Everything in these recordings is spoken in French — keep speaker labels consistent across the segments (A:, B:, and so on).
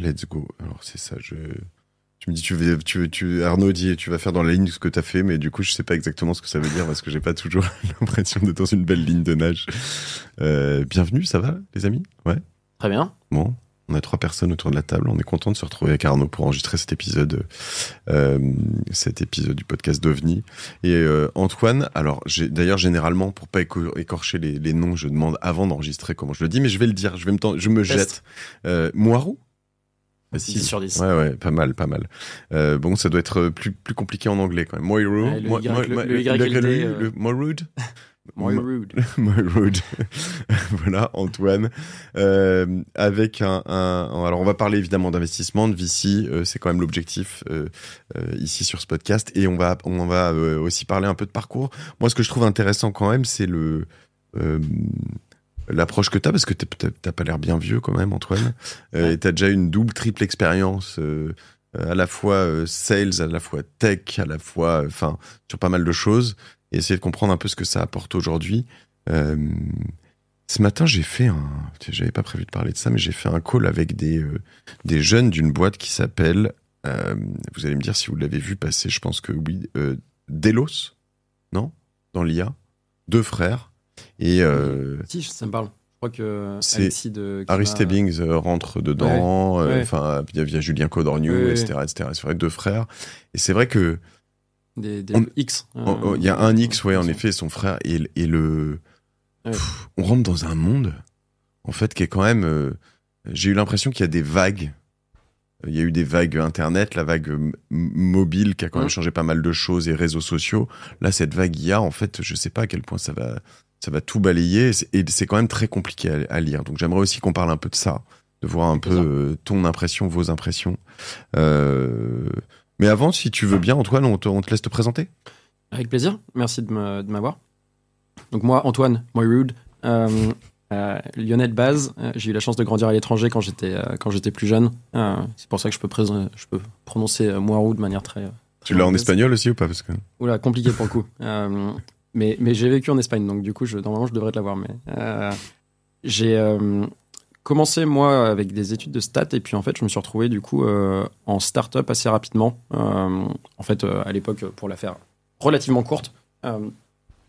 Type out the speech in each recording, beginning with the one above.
A: let's go. Alors c'est ça, tu me dis, Arnaud dit, tu vas faire dans la ligne ce que t'as fait, mais du coup, je sais pas exactement ce que ça veut dire parce que j'ai pas toujours l'impression d'être dans une belle ligne de nage. Bienvenue, ça va, les amis? Ouais.
B: Très bien.
A: Bon, on a 3 personnes autour de la table. On est content de se retrouver avec Arnaud pour enregistrer cet épisode du podcast d'OVNI. Et Antoine, alors, d'ailleurs, généralement, pour pas écorcher les noms, je demande avant d'enregistrer comment je le dis, mais je vais le dire, je me jette. Moirou?
B: 10 sur 10.
A: Ouais, pas mal. Bon, ça doit être plus compliqué en anglais quand même. Moirou. Moirud. Voilà, Antoine. Avec alors, on va parler évidemment d'investissement, de VC. C'est quand même l'objectif ici sur ce podcast. Et on va aussi parler un peu de parcours. Moi, ce que je trouve intéressant quand même, c'est l'approche que t'as, parce que t'as pas l'air bien vieux quand même, Antoine. Et t'as déjà une triple expérience, à la fois sales, à la fois tech, à la fois, sur pas mal de choses, et essayer de comprendre un peu ce que ça apporte aujourd'hui. Ce matin, j'avais pas prévu de parler de ça, mais j'ai fait un call avec des jeunes d'une boîte qui s'appelle, vous allez me dire si vous l'avez vu passer, je pense que oui, Delos, non? Dans l'IA. 2 frères. Et
B: si, ça me parle. Je crois que
A: Harry Stebbings rentre dedans.
B: Ouais.
A: Il y a Julien Codorniou, etc. C'est vrai, 2 frères. Et c'est vrai que
B: des X.
A: Il y a un X, en effet, son frère. Et on rentre dans un monde, en fait, qui est quand même. J'ai eu l'impression qu'il y a des vagues. Il y a eu des vagues Internet, la vague mobile qui a quand même changé pas mal de choses, et réseaux sociaux. Là, cette vague IA, en fait, je sais pas à quel point ça va tout balayer, et c'est quand même très compliqué à lire. Donc j'aimerais aussi qu'on parle un peu de ça, de voir un peu ton impression, vos impressions. Mais avant, si tu veux bien, Antoine, on te laisse te présenter.
B: Avec plaisir, merci de m'avoir. Donc moi, Antoine Moirud, lyonnais de base. J'ai eu la chance de grandir à l'étranger quand j'étais plus jeune. C'est pour ça que je peux prononcer Moirou de manière très...
A: Tu l'as en espagnol aussi ou pas, parce que...
B: Oula, compliqué pour le coup. Mais j'ai vécu en Espagne, donc du coup, normalement, je devrais te l'avoir. Mais j'ai commencé, moi, avec des études de stats, et puis en fait, je me suis retrouvé, du coup, en start-up assez rapidement. En fait, à l'époque, pour la faire relativement courte,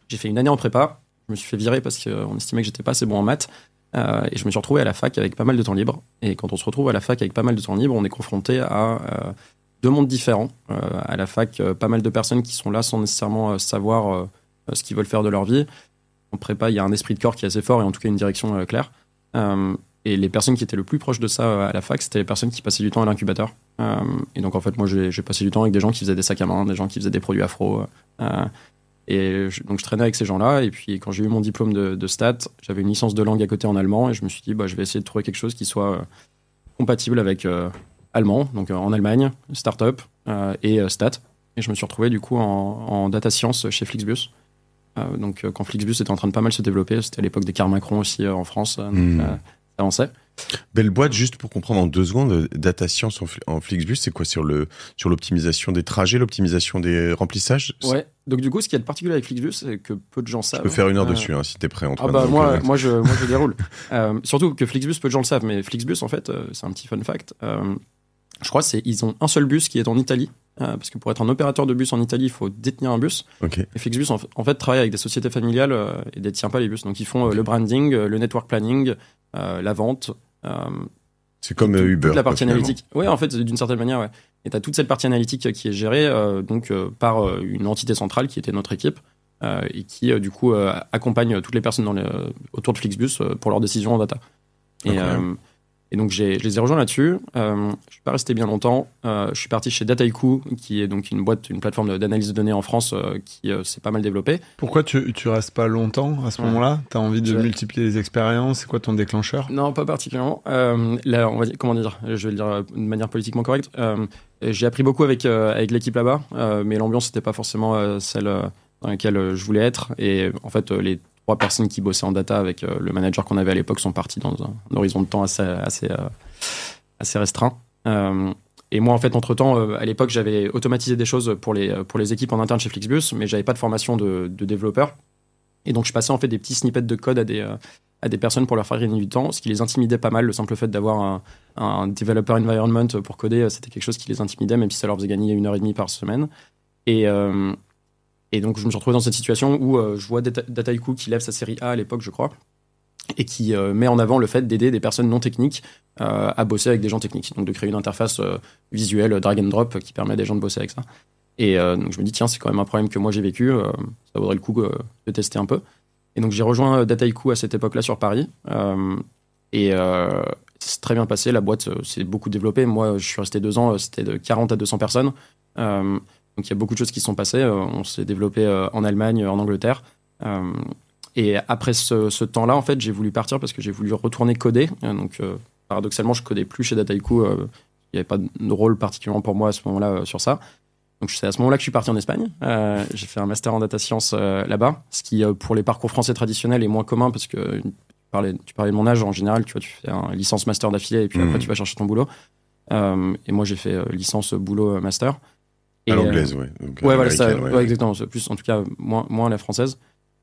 B: j'ai fait une année en prépa. Je me suis fait virer parce qu'on estimait que j'étais pas assez bon en maths. Et je me suis retrouvé à la fac avec pas mal de temps libre. Et quand on se retrouve à la fac avec pas mal de temps libre, on est confronté à 2 mondes différents. À la fac, pas mal de personnes qui sont là sans nécessairement savoir ce qu'ils veulent faire de leur vie. En prépa, il y a un esprit de corps qui est assez fort, et en tout cas une direction claire. Et les personnes qui étaient le plus proches de ça à la fac, c'était les personnes qui passaient du temps à l'incubateur. Et donc en fait, moi, j'ai passé du temps avec des gens qui faisaient des sacs à main, des gens qui faisaient des produits afro. Donc je traînais avec ces gens-là, et puis quand j'ai eu mon diplôme de stats, j'avais une licence de langue à côté en allemand, et je me suis dit, je vais essayer de trouver quelque chose qui soit compatible avec allemand, donc en Allemagne, start-up et stats. Et je me suis retrouvé du coup en data science chez Flixbus. Donc quand Flixbus était en train de pas mal se développer, c'était à l'époque des cars Macron aussi en France, donc ça avançait.
A: Belle boîte, juste pour comprendre en 2 secondes, data science en Flixbus, c'est quoi sur l'optimisation des trajets, l'optimisation des remplissages?
B: Ouais, donc du coup, ce qui est de particulier avec Flixbus, c'est que peu de gens savent.
A: Je peux faire 1 heure dessus, si t'es prêt, Antoine.
B: Moi je déroule. Surtout que Flixbus, peu de gens le savent, mais Flixbus, en fait, c'est un petit fun fact. Je crois ils ont un seul bus qui est en Italie, parce que pour être un opérateur de bus en Italie, il faut détenir un bus.
A: Okay.
B: Et Flixbus, en fait, travaille avec des sociétés familiales et détient pas les bus. Donc ils font le branding, le network planning, la vente.
A: C'est comme Uber.
B: Toute la partie analytique. Ouais, en fait, d'une certaine manière, ouais. Et t'as toute cette partie analytique qui est gérée par une entité centrale qui était notre équipe, et qui, du coup, accompagne toutes les personnes autour de Flixbus pour leurs décisions en data. Et donc, je les ai rejoints là-dessus. Je suis pas resté bien longtemps. Je suis parti chez Dataiku, qui est donc une plateforme d'analyse de données en France qui s'est pas mal développée.
C: Pourquoi tu restes pas longtemps à ce moment-là? T'as envie de multiplier les expériences? C'est quoi ton déclencheur?
B: Non, pas particulièrement. Là, on va dire, comment dire? Je vais le dire de manière politiquement correcte. J'ai appris beaucoup avec l'équipe là-bas, mais l'ambiance n'était pas forcément celle dans laquelle je voulais être. Et en fait, les 3 personnes qui bossaient en data avec le manager qu'on avait à l'époque sont partis dans un horizon de temps assez restreint. Et moi, en fait, entre-temps, à l'époque, j'avais automatisé des choses pour les équipes en interne chez Flixbus, mais j'avais pas de formation de développeur. Et donc, je passais en fait des petits snippets de code à à des personnes pour leur faire gagner du temps, ce qui les intimidait pas mal. Le simple fait d'avoir un developer environment pour coder, c'était quelque chose qui les intimidait, même si ça leur faisait gagner 1h30 par semaine. Et donc, je me suis retrouvé dans cette situation où je vois Dataiku qui lève sa série A à l'époque, je crois, et qui met en avant le fait d'aider des personnes non techniques à bosser avec des gens techniques. Donc, de créer une interface visuelle drag and drop qui permet à des gens de bosser avec ça. Et donc, je me dis, tiens, c'est quand même un problème que moi j'ai vécu, ça vaudrait le coup de tester un peu. Et donc, j'ai rejoint Dataiku à cette époque-là sur Paris. C'est très bien passé, la boîte s'est beaucoup développée. Moi, je suis resté 2 ans, c'était de 40 à 200 personnes. Donc il y a beaucoup de choses qui se sont passées. On s'est développé en Allemagne, en Angleterre. Et après ce temps-là, en fait, j'ai voulu partir parce que j'ai voulu retourner coder. Donc paradoxalement, je codais plus chez Dataiku. Il n'y avait pas de rôle particulièrement pour moi à ce moment-là sur ça. Donc c'est à ce moment-là que je suis parti en Espagne. J'ai fait un master en data science là-bas, ce qui pour les parcours français traditionnels est moins commun parce que tu parlais de mon âge en général. Tu vois, tu fais un licence master d'affilée et puis après tu vas chercher ton boulot. Et moi j'ai fait licence boulot master.
A: À l'anglaise, ouais. Donc,
B: ouais, voilà, ça, ouais, exactement. C'est plus, en tout cas, moins la française.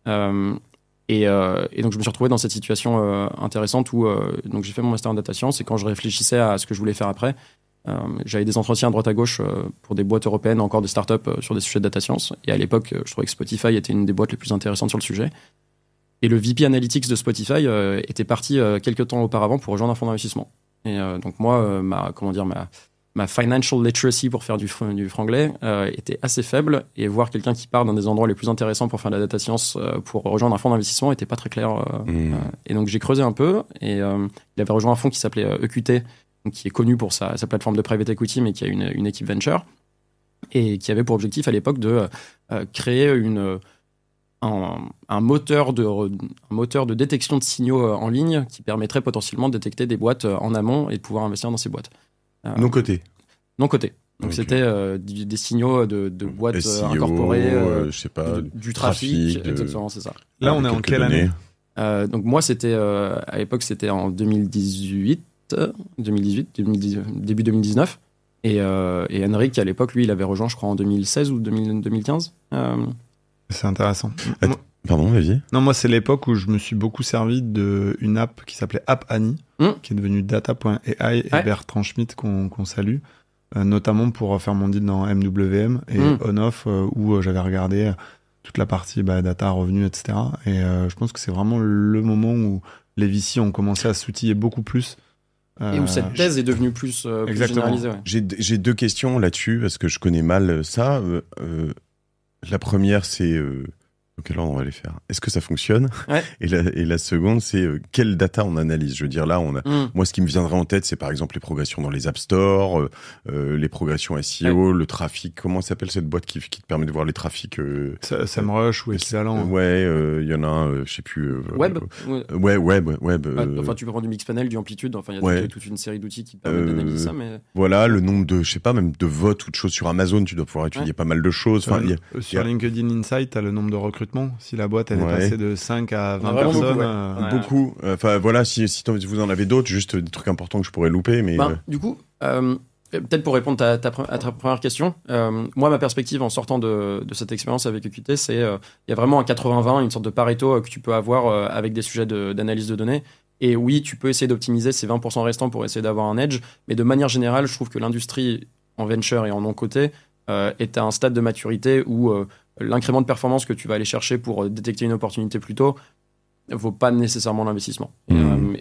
B: Et donc, je me suis retrouvé dans cette situation intéressante où donc j'ai fait mon master en data science et quand je réfléchissais à ce que je voulais faire après, j'avais des entretiens à droite à gauche pour des boîtes européennes, encore des startups sur des sujets de data science. Et à l'époque, je trouvais que Spotify était une des boîtes les plus intéressantes sur le sujet. Et le VP Analytics de Spotify était parti quelques temps auparavant pour rejoindre un fonds d'investissement. Et donc, moi, ma financial literacy, pour faire du franglais, était assez faible, et voir quelqu'un qui part dans des endroits les plus intéressants pour faire de la data science pour rejoindre un fonds d'investissement était pas très clair. Et donc j'ai creusé un peu, et il avait rejoint un fonds qui s'appelait EQT, donc qui est connu pour sa plateforme de private equity, mais qui a une équipe venture, et qui avait pour objectif à l'époque de créer un moteur de détection de signaux en ligne qui permettrait potentiellement de détecter des boîtes en amont et de pouvoir investir dans ces boîtes.
A: Non coté.
B: Non coté. Donc c'était des signaux de boîtes
A: SEO,
B: incorporées,
A: je sais pas,
B: du trafic, exactement, c'est ça.
C: Là, on est en quelle année
B: Donc moi, c'était à l'époque, c'était en 2018, début 2019. Et Henrik, à l'époque, lui, il avait rejoint, je crois, en 2016 ou 2015.
C: C'est intéressant.
A: Pardon, vas-y.
C: Non, moi, c'est l'époque où je me suis beaucoup servi d'une app qui s'appelait App Annie, qui est devenue data.ai, et Bertrand Schmitt, qu'on salue, notamment pour faire mon deal dans MWM et OnOff, où j'avais regardé toute la partie data, revenus, etc. Et je pense que c'est vraiment le moment où les VC ont commencé à s'outiller beaucoup plus.
B: Et où cette thèse est devenue plus généralisée. Ouais.
A: J'ai 2 questions là-dessus, parce que je connais mal ça. La première, c'est... quel ordre on va les faire? Est-ce que ça fonctionne?
B: Ouais.
A: Et la seconde, c'est quelle data on analyse? Je veux dire, là, moi, ce qui me viendrait en tête, c'est par exemple les progressions dans les App Store, les progressions SEO, le trafic. Comment s'appelle cette boîte qui te permet de voir les trafics
C: SEMrush ou équivalent.
A: Ouais, il y en a un, je sais plus.
B: Web.
A: Web.
B: Enfin, tu peux prendre du Mixpanel, du Amplitude. Enfin, il y a toute une série d'outils qui te permettent d'analyser ça. Mais
A: voilà, le nombre de, je sais pas, même de votes ou de choses sur Amazon, tu dois pouvoir étudier pas mal de choses. Enfin,
C: sur LinkedIn Insight, t'as le nombre de recrutements. Si la boîte elle est passée de 5 à 20 personnes,
A: beaucoup. Enfin voilà, si vous en avez d'autres, juste des trucs importants que je pourrais louper, mais
B: du coup, peut-être pour répondre à ta première question, moi ma perspective en sortant de cette expérience avec EQT, c'est il y a vraiment un 80-20, une sorte de Pareto que tu peux avoir avec des sujets d'analyse de données. Et oui, tu peux essayer d'optimiser ces 20% restants pour essayer d'avoir un edge, mais de manière générale, je trouve que l'industrie en venture et en non-coté est à un stade de maturité où l'incrément de performance que tu vas aller chercher pour détecter une opportunité plus tôt ne vaut pas nécessairement l'investissement.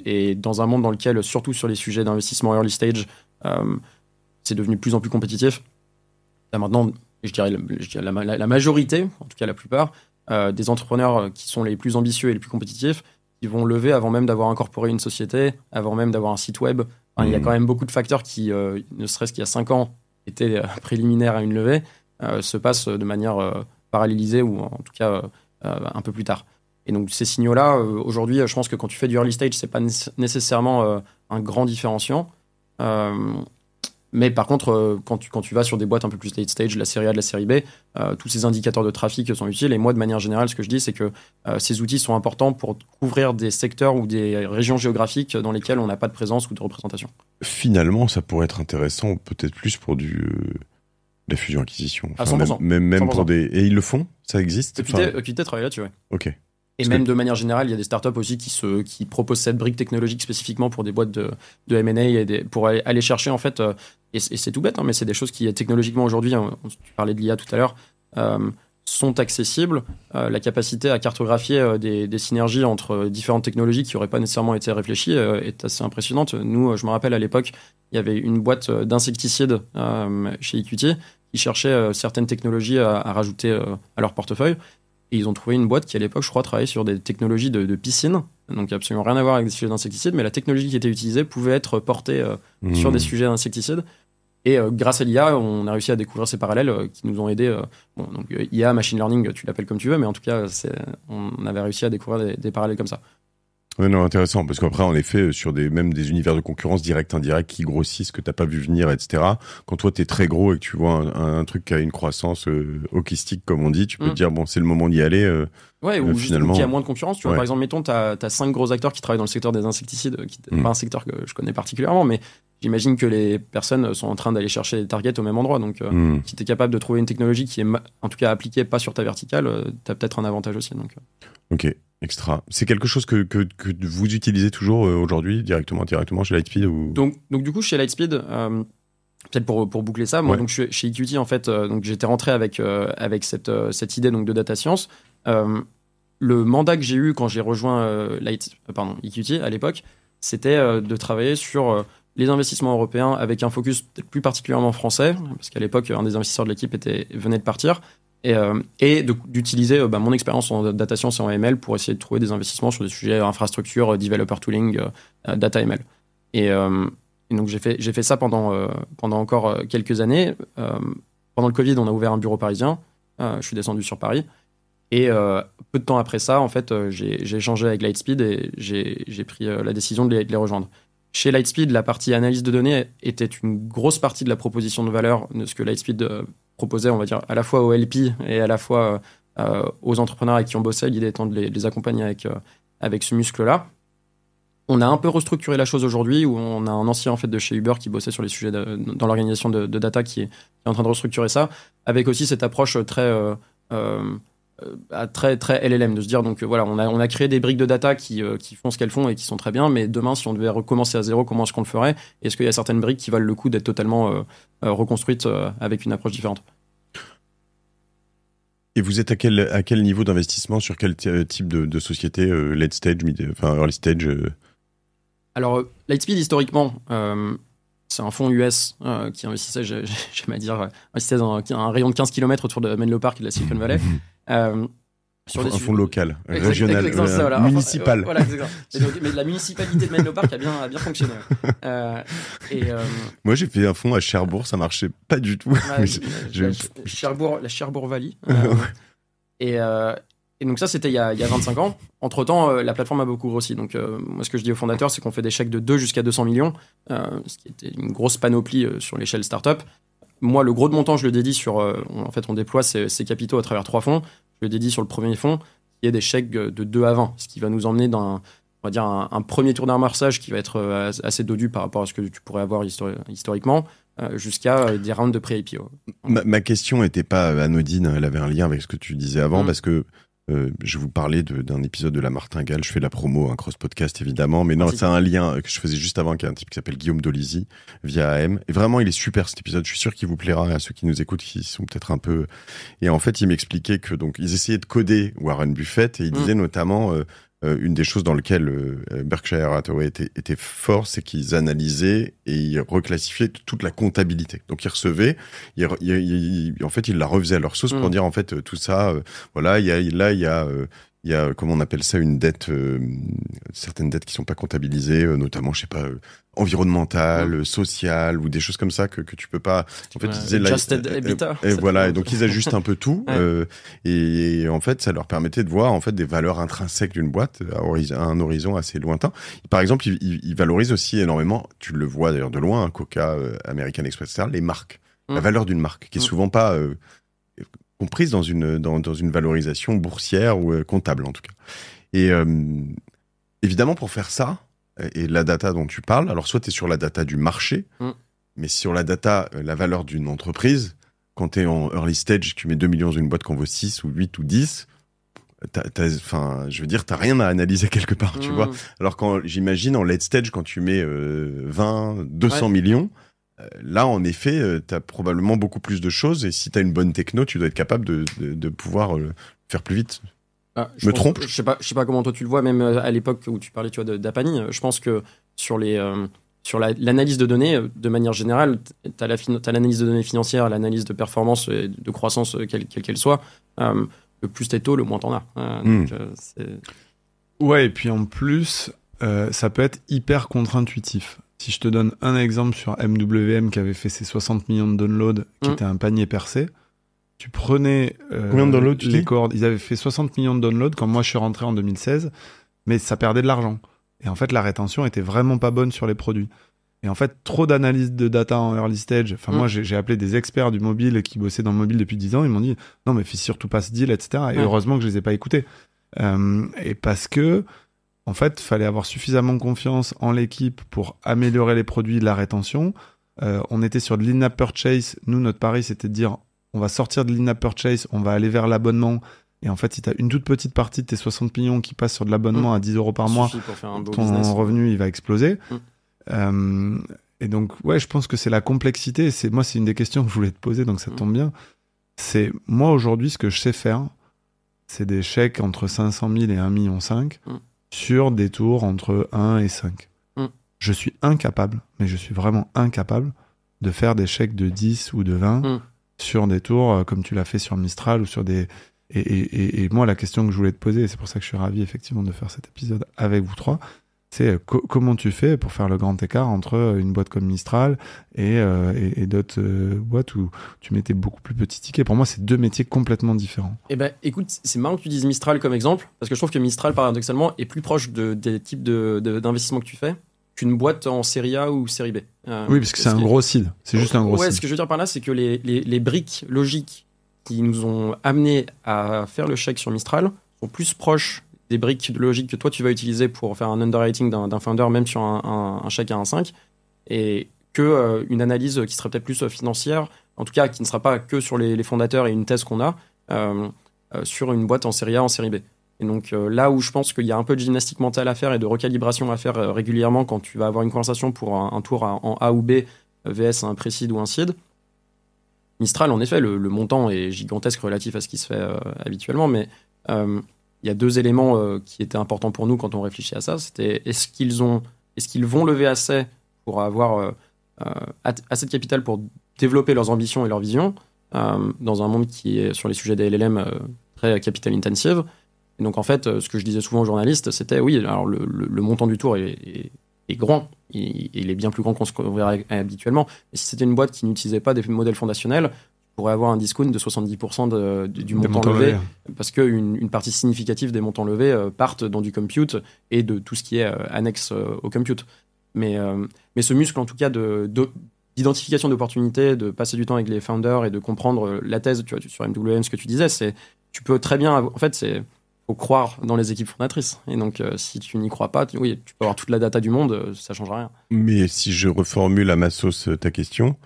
B: Et dans un monde dans lequel, surtout sur les sujets d'investissement early stage, c'est devenu de plus en plus compétitif. Là maintenant, je dirais la majorité, en tout cas la plupart, des entrepreneurs qui sont les plus ambitieux et les plus compétitifs, ils vont lever avant même d'avoir incorporé une société, avant même d'avoir un site web. Enfin, il y a quand même beaucoup de facteurs qui, ne serait-ce qu'il y a 5 ans, étaient préliminaires à une levée, se passent de manière parallélisée ou en tout cas un peu plus tard. Et donc ces signaux-là, aujourd'hui, je pense que quand tu fais du early stage, c'est pas nécessairement un grand différenciant. Mais par contre, quand tu vas sur des boîtes un peu plus late stage, la série A de la série B, tous ces indicateurs de trafic sont utiles. Et moi, de manière générale, ce que je dis, c'est que ces outils sont importants pour couvrir des secteurs ou des régions géographiques dans lesquelles on n'a pas de présence ou de représentation.
A: Finalement, ça pourrait être intéressant, peut-être plus pour la fusion-acquisition.
B: À 100%.
A: Même
B: 100%.
A: pour des... Et ils le font? Ça existe?
B: EQT travaille là-dessus, ouais.
A: Ok.
B: Et même de manière générale, il y a des startups aussi qui proposent cette brique technologique spécifiquement pour des boîtes de M&A et pour aller chercher en fait, et c'est tout bête, hein, mais c'est des choses qui technologiquement aujourd'hui, tu parlais de l'IA tout à l'heure, sont accessibles. La capacité à cartographier des synergies entre différentes technologies qui n'auraient pas nécessairement été réfléchies est assez impressionnante. Nous, je me rappelle à l'époque, il y avait une boîte d'insecticides chez EQT qui cherchait certaines technologies à rajouter à leur portefeuille. Et ils ont trouvé une boîte qui, à l'époque, je crois, travaillait sur des technologies de piscine. Donc, absolument rien à voir avec des sujets d'insecticides, mais la technologie qui était utilisée pouvait être portée sur des sujets d'insecticides. Et grâce à l'IA, on a réussi à découvrir ces parallèles qui nous ont aidés. Donc, IA, machine learning, tu l'appelles comme tu veux, mais en tout cas, on avait réussi à découvrir des parallèles comme ça.
A: Ouais, non, intéressant, parce qu'après, en effet, sur même des univers de concurrence direct, indirect, qui grossissent, que t'as pas vu venir, etc. Quand toi, t'es très gros et que tu vois un truc qui a une croissance hockeystick, comme on dit, tu peux te dire, bon, c'est le moment d'y aller.
B: Ouais, ou finalement, qu'il y a moins de concurrence. Tu vois, par exemple, mettons, t'as 5 gros acteurs qui travaillent dans le secteur des insecticides, qui n'est pas un secteur que je connais particulièrement, mais j'imagine que les personnes sont en train d'aller chercher des targets au même endroit. Donc, si t'es capable de trouver une technologie qui est, en tout cas, appliquée pas sur ta verticale, t'as peut-être un avantage aussi. Donc.
A: Ok. Extra. C'est quelque chose que vous utilisez toujours aujourd'hui, directement chez Lightspeed ou...
B: donc du coup, chez Lightspeed, peut-être pour boucler ça, moi, donc, je suis chez EQT, en fait, donc j'étais rentré avec cette idée donc, de data science. Le mandat que j'ai eu quand j'ai rejoint EQT à l'époque, c'était de travailler sur les investissements européens avec un focus peut-être plus particulièrement français, parce qu'à l'époque, un des investisseurs de l'équipe venait de partir. Et d'utiliser mon expérience en data science et en ML pour essayer de trouver des investissements sur des sujets infrastructure, developer tooling, data ML. Et donc j'ai fait ça pendant encore quelques années. Pendant le Covid, on a ouvert un bureau parisien. Je suis descendu sur Paris. Et peu de temps après ça, en fait, j'ai échangé avec Lightspeed et j'ai pris la décision de les rejoindre. Chez Lightspeed, la partie analyse de données était une grosse partie de la proposition de valeur de ce que Lightspeed proposait, on va dire, à la fois aux LP et à la fois aux entrepreneurs avec qui on bossait, l'idée étant de les accompagner avec ce muscle-là. On a un peu restructuré la chose aujourd'hui, où on a un ancien en fait, de chez Uber qui bossait sur les sujets dans l'organisation de data qui est en train de restructurer ça, avec aussi cette approche très LLM, de se dire donc voilà, on a créé des briques de data qui font ce qu'elles font et qui sont très bien, mais demain si on devait recommencer à zéro, comment est-ce qu'on le ferait? Est-ce qu'il y a certaines briques qui valent le coup d'être totalement reconstruites avec une approche différente?
A: Et vous êtes à quel niveau d'investissement, sur quel type de société, late stage, early stage
B: Alors Lightspeed historiquement c'est un fonds US qui investissait, j'aime à dire, investissait dans un rayon de 15 km autour de Menlo Park et de la Silicon Valley.
A: Sur un fonds local, régional, municipal.
B: Voilà, mais la municipalité de Menlo Park a bien fonctionné.
A: Moi, j'ai fait un fonds à Cherbourg, ça marchait pas du tout.
B: La Cherbourg Valley. Et donc ça, c'était il y a 25 ans. Entre-temps, la plateforme a beaucoup grossi. Donc moi, ce que je dis aux fondateurs, c'est qu'on fait des chèques de 2 jusqu'à 200 millions, ce qui était une grosse panoplie sur l'échelle startup. Moi, le gros de mon temps, je le dédie sur... en fait, on déploie ces capitaux à travers 3 fonds. Je le dédie sur le premier fonds, qui est des chèques de 2 à 20, ce qui va nous emmener dans on va dire un premier tour d'amorçage qui va être assez dodu par rapport à ce que tu pourrais avoir historiquement, jusqu'à des rounds de pré-IPO.
A: Ma question n'était pas anodine, elle avait un lien avec ce que tu disais avant, parce que je vous parlais d'un épisode de La Martingale, je fais la promo, un cross-podcast évidemment, mais non, c'est un lien que je faisais juste avant, qui est un type qui s'appelle Guillaume Dolisi, via AM, et vraiment il est super cet épisode, je suis sûr qu'il vous plaira à ceux qui nous écoutent, qui sont peut-être un peu... Et en fait il m'expliquait que donc ils essayaient de coder Warren Buffett, et il disait notamment... une des choses dans lesquelles Berkshire Hathaway était fort, c'est qu'ils analysaient et ils reclassifiaient toute la comptabilité. Donc ils recevaient, en fait ils la refaisaient à leur sauce pour dire en fait tout ça, voilà, il y a comment on appelle ça, une dette, certaines dettes qui sont pas comptabilisées, notamment je sais pas, environnementales, sociales ou des choses comme ça que tu peux pas. En fait, ils disaient
B: Adjusted EBITDA.
A: Et voilà, et donc ils ajustent un peu tout, et en fait ça leur permettait de voir en fait des valeurs intrinsèques d'une boîte à un horizon assez lointain. Par exemple, ils valorisent aussi énormément, tu le vois d'ailleurs de loin, Coca, American Express, etc., les marques, la valeur d'une marque qui est souvent pas comprise dans une valorisation boursière ou comptable en tout cas. Et évidemment pour faire ça, et la data dont tu parles, alors soit tu es sur la data du marché, mais sur la data, la valeur d'une entreprise, quand tu es en early stage, tu mets 2 millions dans une boîte qu'on vaut 6 ou 8 ou 10, je veux dire, t'as rien à analyser quelque part, tu vois. Alors quand j'imagine en late stage, quand tu mets 20, 200 millions, là en effet, t'as probablement beaucoup plus de choses. Et si t'as une bonne techno, tu dois être capable de pouvoir faire plus vite. Je me trompe.
B: Je sais pas comment toi tu le vois, même à l'époque où tu parlais, tu vois, d'Apani. Je pense que sur l'analyse de données, de manière générale, t'as l'analyse de données financières, l'analyse de performance et de croissance, quelle qu'elle soit. Le plus t'es tôt, le moins t'en as.
C: Ouais, et puis en plus, ça peut être hyper contre-intuitif. Si je te donne un exemple sur MWM qui avait fait ses 60 millions de downloads, qui était un panier percé, tu prenais
A: combien de downloads,
C: les cordes. Ils avaient fait 60 millions de downloads quand moi je suis rentré en 2016, mais ça perdait de l'argent. Et en fait, la rétention était vraiment pas bonne sur les produits. Et en fait, trop d'analyse de data en early stage. Enfin, moi, j'ai appelé des experts du mobile qui bossaient dans le mobile depuis 10 ans. Ils m'ont dit, non, mais fais surtout pas ce deal, etc. Et heureusement que je les ai pas écoutés. Et parce que, en fait, fallait avoir suffisamment confiance en l'équipe pour améliorer les produits, la rétention. On était sur de l'in-app purchase. Nous, notre pari, c'était de dire, on va sortir de l'in-app purchase, on va aller vers l'abonnement. Et en fait, si tu as une toute petite partie de tes 60 millions qui passe sur de l'abonnement à 10 € par mois, ton revenu, il va exploser. Et donc, ouais, je pense que c'est la complexité. C'est une des questions que je voulais te poser, donc ça tombe bien. C'est, moi, aujourd'hui, ce que je sais faire, c'est des chèques entre 500 000 et 1,5 million sur des tours entre 1 et 5. Je suis incapable, mais je suis vraiment incapable de faire des chèques de 10 ou de 20 sur des tours comme tu l'as fait sur Mistral ou sur des... Et moi, la question que je voulais te poser, et c'est pour ça que je suis ravi effectivement de faire cet épisode avec vous trois, c'est comment tu fais pour faire le grand écart entre une boîte comme Mistral et d'autres boîtes où tu mettais beaucoup plus petits tickets. Pour moi, c'est deux métiers complètement différents.
B: Eh ben, écoute, c'est marrant que tu dises Mistral comme exemple, parce que je trouve que Mistral, paradoxalement, est plus proche des types d'investissements que tu fais qu'une boîte en série A ou série B.
C: Oui, parce que c'est un gros seed. C'est juste un gros seed.
B: Ouais, ce que je veux dire par là, c'est que les briques logiques qui nous ont amenés à faire le chèque sur Mistral sont plus proches des briques logiques que toi tu vas utiliser pour faire un underwriting d'un founder, même sur un chèque à 1,5, et que une analyse qui serait peut-être plus financière, en tout cas qui ne sera pas que sur les fondateurs et une thèse qu'on a, sur une boîte en série A, en série B. Et donc là où je pense qu'il y a un peu de gymnastique mentale à faire et de recalibration à faire régulièrement quand tu vas avoir une conversation pour un tour en A ou B, VS un pré-seed ou un seed, Mistral, en effet, le montant est gigantesque relatif à ce qui se fait habituellement, mais il y a deux éléments qui étaient importants pour nous quand on réfléchit à ça. C'était est-ce qu'ils vont lever assez pour avoir assez de capital pour développer leurs ambitions et leurs visions dans un monde qui est sur les sujets des LLM très capital intensive. Et donc en fait, ce que je disais souvent aux journalistes, c'était oui, alors le montant du tour est grand, il est bien plus grand qu'on se verrait habituellement. Mais si c'était une boîte qui n'utilisait pas des modèles fondationnels, tu pourrais avoir un discount de 70% du montant levé, parce qu'une partie significative des montants levés partent dans du compute et de tout ce qui est annexe au compute. Mais ce muscle, en tout cas, d'identification d'opportunités, de passer du temps avec les founders et de comprendre la thèse, tu vois, sur MWM, ce que tu disais, c'est tu peux très bien... En fait, c'est... faut croire dans les équipes fondatrices. Et donc, si tu n'y crois pas, tu peux avoir toute la data du monde, ça ne change rien.
A: Mais si je reformule à ma sauce ta question,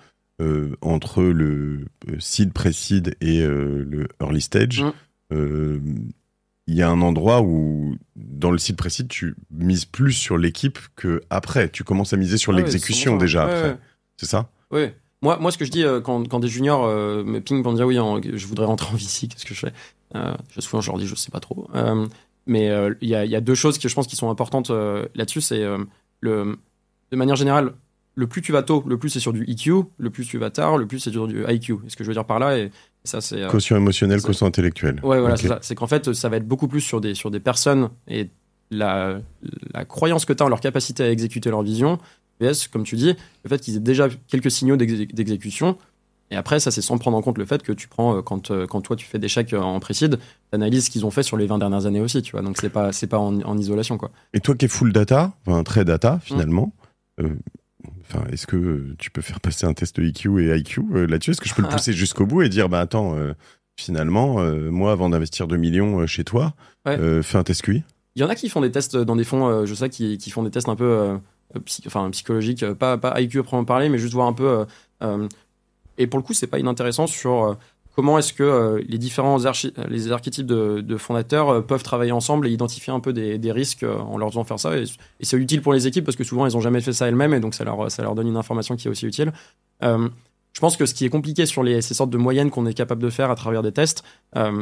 A: entre le seed, pré-seed et le early stage, il y a un endroit où, dans le seed, pré-seed, tu mises plus sur l'équipe qu'après. Tu commences à miser sur l'exécution déjà après. Ouais. C'est ça ?
B: Oui. Moi, ce que je dis quand des juniors me pingent pour me dire oui, je voudrais rentrer en VC, qu'est-ce que je fais ? Souvent, je leur dis, je sais pas trop. Mais il y a deux choses que je pense qui sont importantes là-dessus. C'est de manière générale, le plus tu vas tôt, le plus c'est sur du EQ, le plus tu vas tard, le plus c'est sur du IQ. Et ce que je veux dire par là, et ça c'est
A: quotient émotionnel, quotient intellectuel.
B: Ouais, voilà, okay. C'est ça. C'est qu'en fait, ça va être beaucoup plus sur des personnes et la croyance que tu as en leur capacité à exécuter leur vision. VS, comme tu dis, le fait qu'ils aient déjà quelques signaux d'exécution. Et après, ça, c'est sans prendre en compte le fait que tu prends, quand toi, tu fais des chèques en pré-seed, tu analyses ce qu'ils ont fait sur les 20 dernières années aussi, tu vois. Donc, c'est pas en isolation, quoi.
A: Et toi qui es full data, enfin, très data, finalement, est-ce que tu peux faire passer un test EQ et IQ là-dessus ? Est-ce que je peux le pousser jusqu'au bout et dire, bah attends, finalement, moi, avant d'investir 2 millions chez toi, fais un test QI ?
B: Il y en a qui font des tests dans des fonds, je sais, qui font des tests un peu psychologiques, pas IQ à proprement parler, mais juste voir un peu... et pour le coup, c'est pas inintéressant sur comment est-ce que les différents les archétypes de fondateurs peuvent travailler ensemble et identifier un peu des risques en leur faisant faire ça. Et c'est utile pour les équipes parce que souvent, elles n'ont jamais fait ça elles-mêmes et donc ça leur donne une information qui est aussi utile. Je pense que ce qui est compliqué sur ces sortes de moyennes qu'on est capable de faire à travers des tests,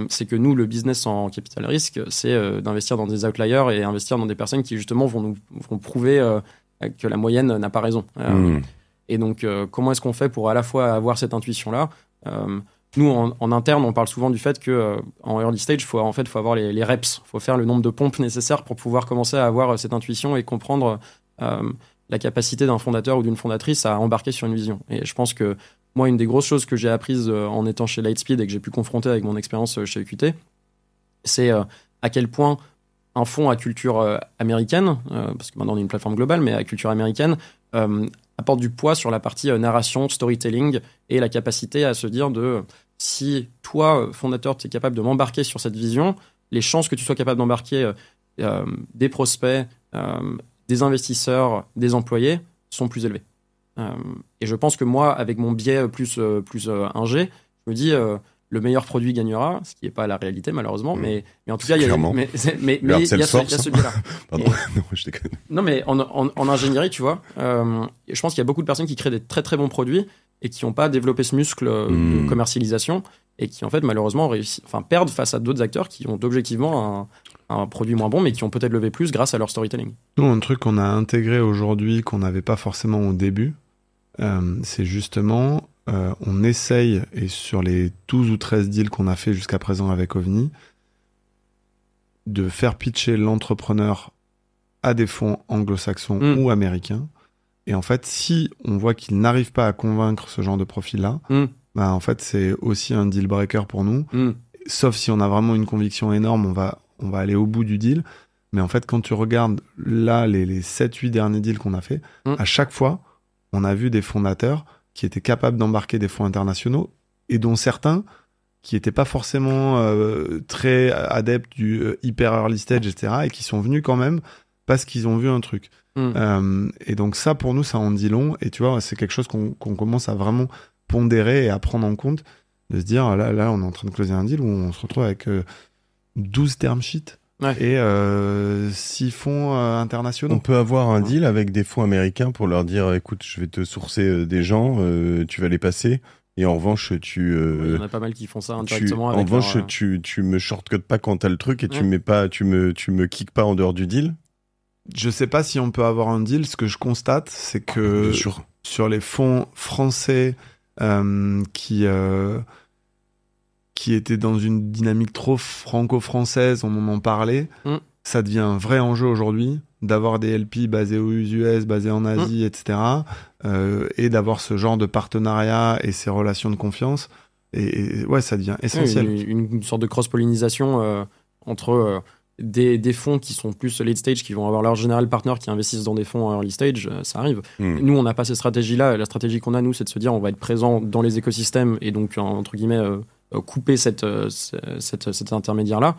B: c'est que nous, le business en capital risque, c'est d'investir dans des outliers et investir dans des personnes qui justement vont prouver que la moyenne n'a pas raison. Et donc, comment est-ce qu'on fait pour à la fois avoir cette intuition-là nous, en interne, on parle souvent du fait qu'en early stage, il faut avoir les reps. Il faut faire le nombre de pompes nécessaires pour pouvoir commencer à avoir cette intuition et comprendre la capacité d'un fondateur ou d'une fondatrice à embarquer sur une vision. Et je pense que moi, une des grosses choses que j'ai apprises en étant chez Lightspeed et que j'ai pu confronter avec mon expérience chez EQT, c'est à quel point un fonds à culture américaine, parce que maintenant on est une plateforme globale, mais à culture américaine, apporte du poids sur la partie narration, storytelling et la capacité à se dire si toi, fondateur, tu es capable de m'embarquer sur cette vision, les chances que tu sois capable d'embarquer des prospects, des investisseurs, des employés sont plus élevées. Et je pense que moi, avec mon biais plus ingé, je me dis le meilleur produit gagnera, ce qui n'est pas la réalité malheureusement, mais en tout cas, il y a ce biais-là.
A: Pardon, non, je déconne.
B: Non, mais en ingénierie, tu vois, je pense qu'il y a beaucoup de personnes qui créent des très très bons produits et qui n'ont pas développé ce muscle de commercialisation et qui en fait malheureusement perdent face à d'autres acteurs qui ont objectivement un produit moins bon mais qui ont peut-être levé plus grâce à leur storytelling.
C: Nous, un truc qu'on a intégré aujourd'hui qu'on n'avait pas forcément au début, c'est justement on essaye, et sur les 12 ou 13 deals qu'on a fait jusqu'à présent avec OVNI, de faire pitcher l'entrepreneur à des fonds anglo-saxons ou américains. Et en fait, si on voit qu'ils n'arrivent pas à convaincre ce genre de profil-là, en fait, c'est aussi un deal breaker pour nous. Sauf si on a vraiment une conviction énorme, on va aller au bout du deal. Mais en fait, quand tu regardes là les 7-8 derniers deals qu'on a fait, à chaque fois, on a vu des fondateurs qui étaient capables d'embarquer des fonds internationaux et dont certains qui n'étaient pas forcément très adeptes du hyper early stage, etc. et qui sont venus quand même parce qu'ils ont vu un truc. Et donc ça, pour nous, ça en dit long. Et tu vois, c'est quelque chose qu'on commence à vraiment pondérer et à prendre en compte, de se dire, là, on est en train de closer un deal où on se retrouve avec 12 term sheets. Ouais. Et 6 fonds internationaux.
A: On peut avoir un deal avec des fonds américains pour leur dire, écoute, je vais te sourcer des gens, tu vas les passer, et en revanche, il
B: y en a pas mal qui font ça indirectement.
A: En revanche, tu me shortcut pas quand t'as le truc et tu me kicks pas en dehors du deal.
C: Je sais pas si on peut avoir un deal. Ce que je constate, c'est que sur les fonds français qui était dans une dynamique trop franco-française, on en parlait, ça devient un vrai enjeu aujourd'hui d'avoir des LP basés aux US, basés en Asie, etc. Et d'avoir ce genre de partenariat et ces relations de confiance. Et ouais, ça devient essentiel.
B: Une sorte de cross-pollinisation entre des fonds qui sont plus late stage, qui vont avoir leur général partner qui investissent dans des fonds early stage, ça arrive. Nous, on n'a pas ces stratégies-là. La stratégie qu'on a, nous, c'est de se dire on va être présent dans les écosystèmes et donc, entre guillemets, couper cet intermédiaire-là.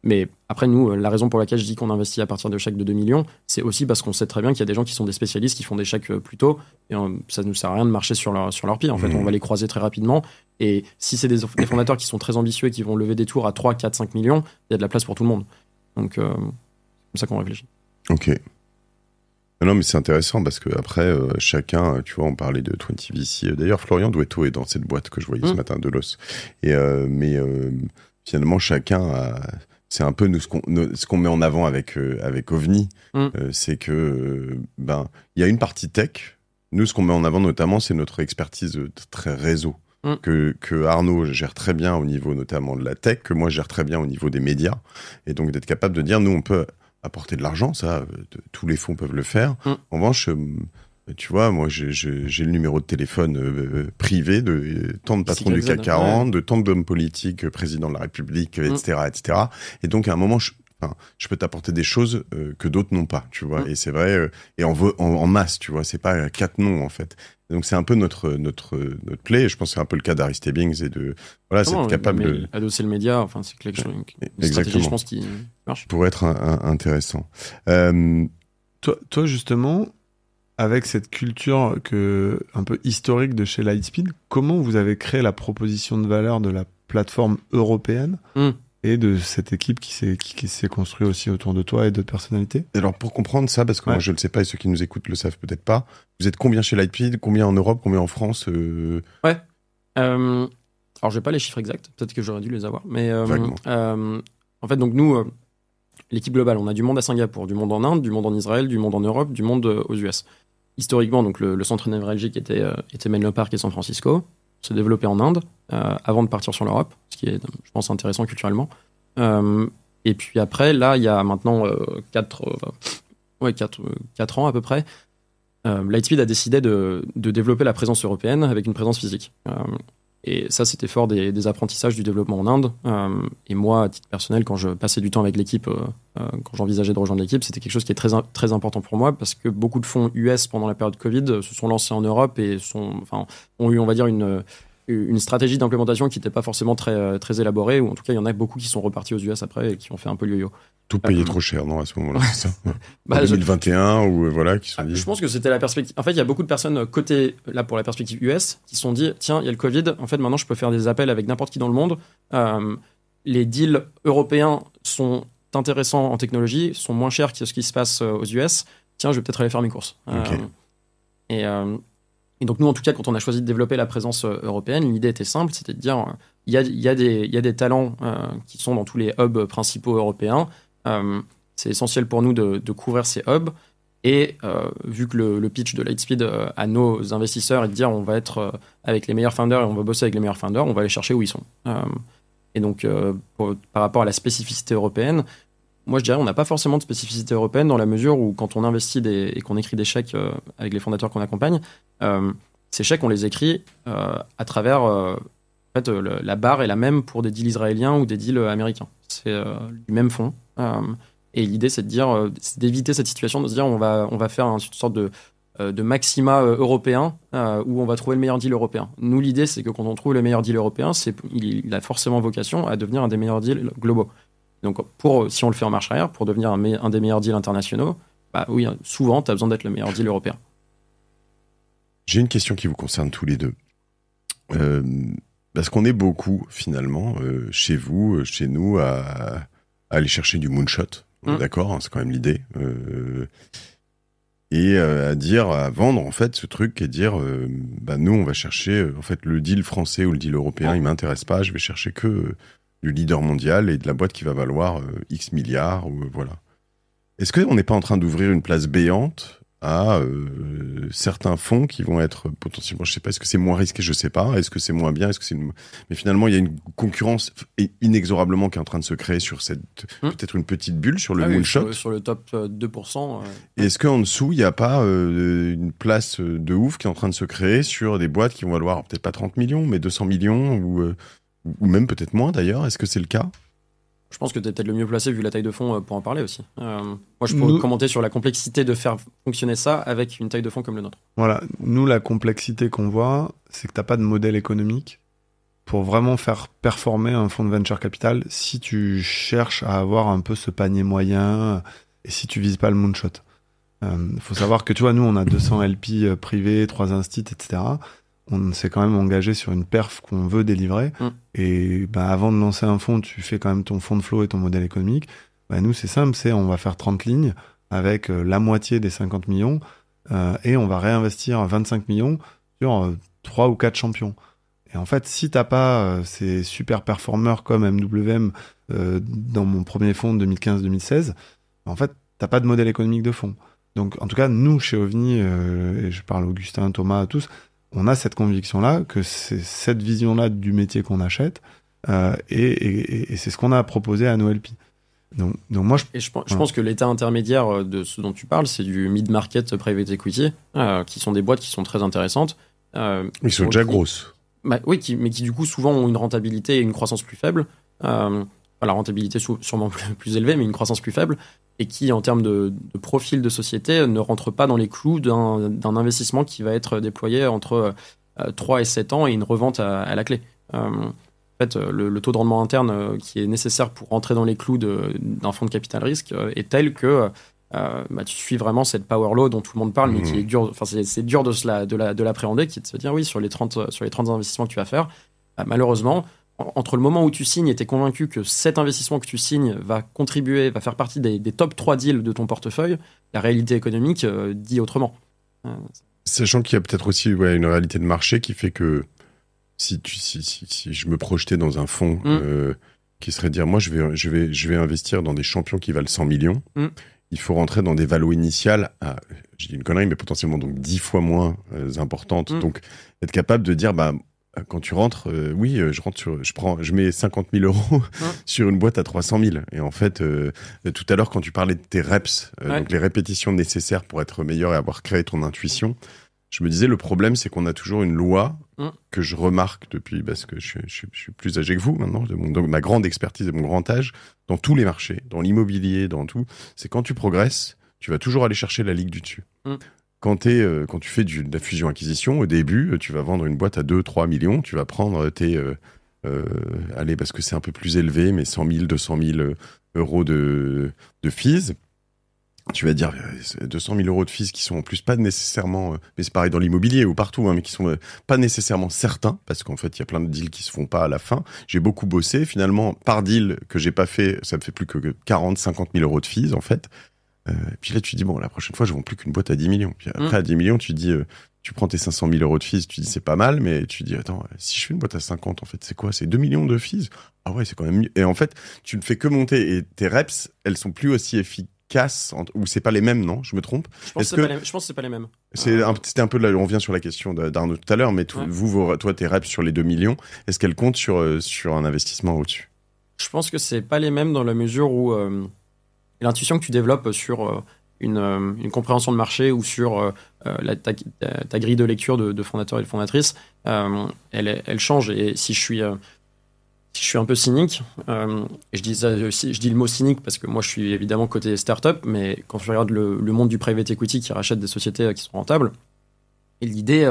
B: Mais après, nous, la raison pour laquelle je dis qu'on investit à partir de chèques de 2 millions, c'est aussi parce qu'on sait très bien qu'il y a des gens qui sont des spécialistes qui font des chèques plus tôt, et ça ne nous sert à rien de marcher sur leur pied. En fait, on va les croiser très rapidement. Et si c'est des fondateurs qui sont très ambitieux et qui vont lever des tours à 3, 4, 5 millions, il y a de la place pour tout le monde. Donc, c'est comme ça qu'on réfléchit.
A: Ok. Non, mais c'est intéressant parce que après chacun, tu vois, on parlait de 20VC. D'ailleurs, Florian Douetto est dans cette boîte que je voyais ce matin de Los. Et mais finalement, chacun c'est un peu nous ce qu'on met en avant avec OVNI, c'est que il y a une partie tech. Nous, ce qu'on met en avant notamment, c'est notre expertise très réseau. Que Arnaud gère très bien au niveau notamment de la tech, que moi je gère très bien au niveau des médias. Et donc d'être capable de dire, nous, on peut apporter de l'argent, ça, tous les fonds peuvent le faire. En revanche, tu vois, moi, j'ai le numéro de téléphone privé de tant de patrons du CAC 40, de tant d'hommes politiques, président de la République, etc., etc. Et donc, à un moment, je peux t'apporter des choses que d'autres n'ont pas, tu vois. Et c'est vrai, et en masse, tu vois. C'est pas 4 noms, en fait. Et donc, c'est un peu notre play. Et je pense que c'est un peu le cas d'Harry Stebbings et de, voilà, c'est capable de
B: adosser le média. Enfin, c'est quelque chose, une stratégie, je pense, qui marche.
A: Pour être intéressant.
C: Toi, justement, avec cette culture un peu historique de chez Lightspeed, comment vous avez créé la proposition de valeur de la plateforme européenne et de cette équipe qui s'est construite aussi autour de toi et d'autres personnalités?
A: Alors, pour comprendre ça, parce que moi, je ne le sais pas et ceux qui nous écoutent le savent peut-être pas, vous êtes combien chez Lightspeed, combien en Europe, combien en France
B: Ouais. Alors, j'ai pas les chiffres exacts. Peut-être que j'aurais dû les avoir. Mais en fait, donc nous, l'équipe globale, on a du monde à Singapour, du monde en Inde, du monde en Israël, du monde en Europe, du monde aux US. Historiquement, donc le centre névralgique était Menlo Park et San Francisco. Se développé en Inde avant de partir sur l'Europe, ce qui est, je pense, intéressant culturellement. Et puis après, là, il y a maintenant 4 ans à peu près, Lightspeed a décidé de développer la présence européenne avec une présence physique. Et ça, c'était fort des apprentissages du développement en Inde. Et moi, à titre personnel, quand je passais du temps avec l'équipe, quand j'envisageais de rejoindre l'équipe, c'était quelque chose qui est très, très important pour moi parce que beaucoup de fonds US pendant la période Covid se sont lancés en Europe et ont eu, on va dire, une stratégie d'implémentation qui n'était pas forcément très, très élaborée, ou en tout cas, il y en a beaucoup qui sont repartis aux US après et qui ont fait un peu le yo-yo.
A: Tout payé trop cher, non, à ce moment-là, c'est ça en 2021, ou voilà, qui sont dit...
B: Je pense que c'était la perspective. En fait, il y a beaucoup de personnes côté, là, pour la perspective US, qui se sont dit, tiens, il y a le Covid, en fait, maintenant, je peux faire des appels avec n'importe qui dans le monde. Les deals européens sont intéressants en technologie, sont moins chers que ce qui se passe aux US. Tiens, je vais peut-être aller faire mes courses. Et donc, nous, en tout cas, quand on a choisi de développer la présence européenne, l'idée était simple, c'était de dire, il y a des talents qui sont dans tous les hubs principaux européens. C'est essentiel pour nous de couvrir ces hubs. Et vu que le pitch de Lightspeed à nos investisseurs est de dire on va être avec les meilleurs founders et on va bosser avec les meilleurs founders, on va aller chercher où ils sont. Et donc, par rapport à la spécificité européenne, moi je dirais on n'a pas forcément de spécificité européenne dans la mesure où quand on investit et qu'on écrit des chèques avec les fondateurs qu'on accompagne, ces chèques on les écrit à travers... en fait, la barre est la même pour des deals israéliens ou des deals américains. C'est du même fonds. Et l'idée, c'est de dire, c'est d'éviter cette situation, de se dire, on va faire une sorte de maxima européen où on va trouver le meilleur deal européen. Nous, l'idée, c'est que quand on trouve le meilleur deal européen, il a forcément vocation à devenir un des meilleurs deals globaux. Donc, si on le fait en marche arrière, pour devenir un des meilleurs deals internationaux, bah oui, souvent, tu as besoin d'être le meilleur deal européen.
A: J'ai une question qui vous concerne tous les deux. Parce qu'on est beaucoup, finalement, chez vous, chez nous, à aller chercher du moonshot. D'accord, hein, c'est quand même l'idée. Et à vendre, en fait, ce truc et dire, nous, on va chercher, en fait, le deal français ou le deal européen, il m'intéresse pas, je vais chercher que du leader mondial et de la boîte qui va valoir X milliards, ou voilà. Est-ce qu'on n'est pas en train d'ouvrir une place béante à certains fonds qui vont être potentiellement, je sais pas, est-ce que c'est moins risqué, je sais pas, est-ce que c'est moins bien, mais finalement il y a une concurrence inexorablement qui est en train de se créer sur cette peut-être une petite bulle sur le moonshot,
B: sur le top 2%.
A: Et est-ce qu'en dessous il n'y a pas une place de ouf qui est en train de se créer sur des boîtes qui vont valoir peut-être pas 30 millions mais 200 millions ou même peut-être moins d'ailleurs? Est-ce que c'est le cas?
B: Je pense que tu es peut-être le mieux placé vu la taille de fonds pour en parler aussi. Moi, je pourrais commenter sur la complexité de faire fonctionner ça avec une taille de fonds comme le nôtre.
C: Voilà, nous, la complexité qu'on voit, c'est que tu n'as pas de modèle économique pour vraiment faire performer un fonds de venture capital si tu cherches à avoir un peu ce panier moyen et si tu vises pas le moonshot. Faut savoir que, tu vois, nous, on a 200 LP privés, 3 instits, etc. On s'est quand même engagé sur une perf qu'on veut délivrer. Et avant de lancer un fonds, tu fais quand même ton fonds de flow et ton modèle économique. Nous, c'est simple, on va faire 30 lignes avec la moitié des 50 millions et on va réinvestir 25 millions sur 3 ou 4 champions. Et en fait, si t'as pas ces super performeurs comme MWM dans mon premier fonds de 2015-2016, en fait, t'as pas de modèle économique de fonds. Donc, en tout cas, nous, chez OVNI, et je parle Augustin, Thomas, tous, on a cette conviction-là, que c'est cette vision-là du métier qu'on achète, et c'est ce qu'on a proposé à nos LP. Donc moi,
B: je pense que l'état intermédiaire de ce dont tu parles, c'est du mid-market private equity, qui sont des boîtes qui sont très intéressantes.
A: Ils sont déjà grosses.
B: Oui, mais qui du coup souvent ont une rentabilité et une croissance plus faible. La rentabilité sûrement plus élevée, mais une croissance plus faible, et qui, en termes de profil de société, ne rentre pas dans les clous d'un investissement qui va être déployé entre 3 et 7 ans et une revente à la clé. En fait, le taux de rendement interne qui est nécessaire pour rentrer dans les clous d'un fonds de capital risque est tel que tu suis vraiment cette power law dont tout le monde parle, mais qui est dur. Enfin, c'est dur de l'appréhender, qui est de se dire oui, sur les 30 investissements que tu vas faire, malheureusement, entre le moment où tu signes et tu es convaincu que cet investissement que tu signes va faire partie des top 3 deals de ton portefeuille, la réalité économique dit autrement.
A: Sachant qu'il y a peut-être aussi une réalité de marché qui fait que si je me projetais dans un fonds qui serait dire moi je vais investir dans des champions qui valent 100 millions, il faut rentrer dans des valos initiales je dis une connerie mais potentiellement donc 10 fois moins importantes, donc être capable de dire quand tu rentres, je mets 50 000 euros sur une boîte à 300 000. Et en fait, tout à l'heure, quand tu parlais de tes reps, donc les répétitions nécessaires pour être meilleur et avoir créé ton intuition, je me disais, le problème, c'est qu'on a toujours une loi que je remarque depuis, parce que je suis plus âgé que vous maintenant, donc ma grande expertise et mon grand âge, dans tous les marchés, dans l'immobilier, dans tout, c'est quand tu progresses, tu vas toujours aller chercher la ligue du dessus. Quand tu fais de la fusion-acquisition, au début, tu vas vendre une boîte à 2-3 millions, tu vas prendre parce que c'est un peu plus élevé, mais 100 000, 200 000 euros de fees. Tu vas dire 200 000 euros de fees qui sont en plus pas nécessairement, mais c'est pareil dans l'immobilier ou partout, mais qui sont pas nécessairement certains, parce qu'en fait, il y a plein de deals qui se font pas à la fin. J'ai beaucoup bossé. Finalement, par deal que j'ai pas fait, ça me fait plus que 40, 50 000 euros de fees, en fait. Puis là, tu dis, la prochaine fois, je vends plus qu'une boîte à 10 millions. Puis après, à 10 millions, tu dis, tu prends tes 500 000 euros de fees, tu dis, c'est pas mal, mais tu dis, attends, si je fais une boîte à 50, en fait, c'est quoi? C'est 2 millions de fees? Ah ouais, c'est quand même mieux. Et en fait, tu ne fais que monter et tes reps, elles sont plus aussi efficaces, ou c'est pas les mêmes, non? Je me trompe?
B: Je pense que c'est pas les mêmes.
A: C'était un peu on revient sur la question d'Arnaud tout à l'heure, mais toi, tes reps sur les 2 millions, est-ce qu'elles comptent sur un investissement au-dessus?
B: Je pense que c'est pas les mêmes dans la mesure où, l'intuition que tu développes sur une compréhension de marché ou sur ta grille de lecture de fondateurs et de fondatrices, elle change. Et si je suis un peu cynique, et je dis le mot cynique parce que moi je suis évidemment côté startup, mais quand je regarde le monde du private equity qui rachète des sociétés qui sont rentables, et l'idée,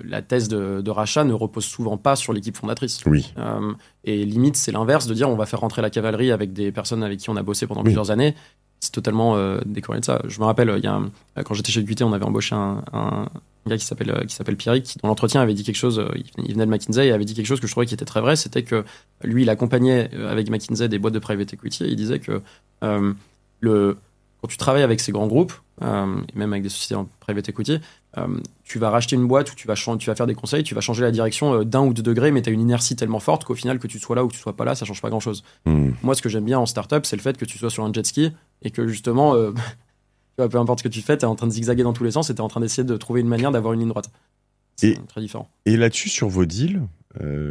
B: la thèse de rachat ne repose souvent pas sur l'équipe fondatrice.
A: Oui.
B: Et limite, c'est l'inverse de dire on va faire rentrer la cavalerie avec des personnes avec qui on a bossé pendant plusieurs années. C'est totalement décorrélé de ça. Je me rappelle, quand j'étais chez QT, on avait embauché un gars qui s'appelle Pierrick, qui dans l'entretien avait dit quelque chose, il venait de McKinsey et avait dit quelque chose que je trouvais qui était très vrai, c'était que lui, il accompagnait avec McKinsey des boîtes de private equity et il disait que quand tu travailles avec ces grands groupes, et même avec des sociétés en private equity, tu vas racheter une boîte où tu vas faire des conseils, tu vas changer la direction d'1 ou 2 degrés, mais tu as une inertie tellement forte qu'au final, que tu sois là ou que tu sois pas là, ça change pas grand-chose. Moi, ce que j'aime bien en startup, c'est le fait que tu sois sur un jet ski et que justement, peu importe ce que tu fais, tu es en train de zigzaguer dans tous les sens et tu es en train d'essayer de trouver une manière d'avoir une ligne droite. C'est très différent.
A: Et là-dessus, sur vos deals,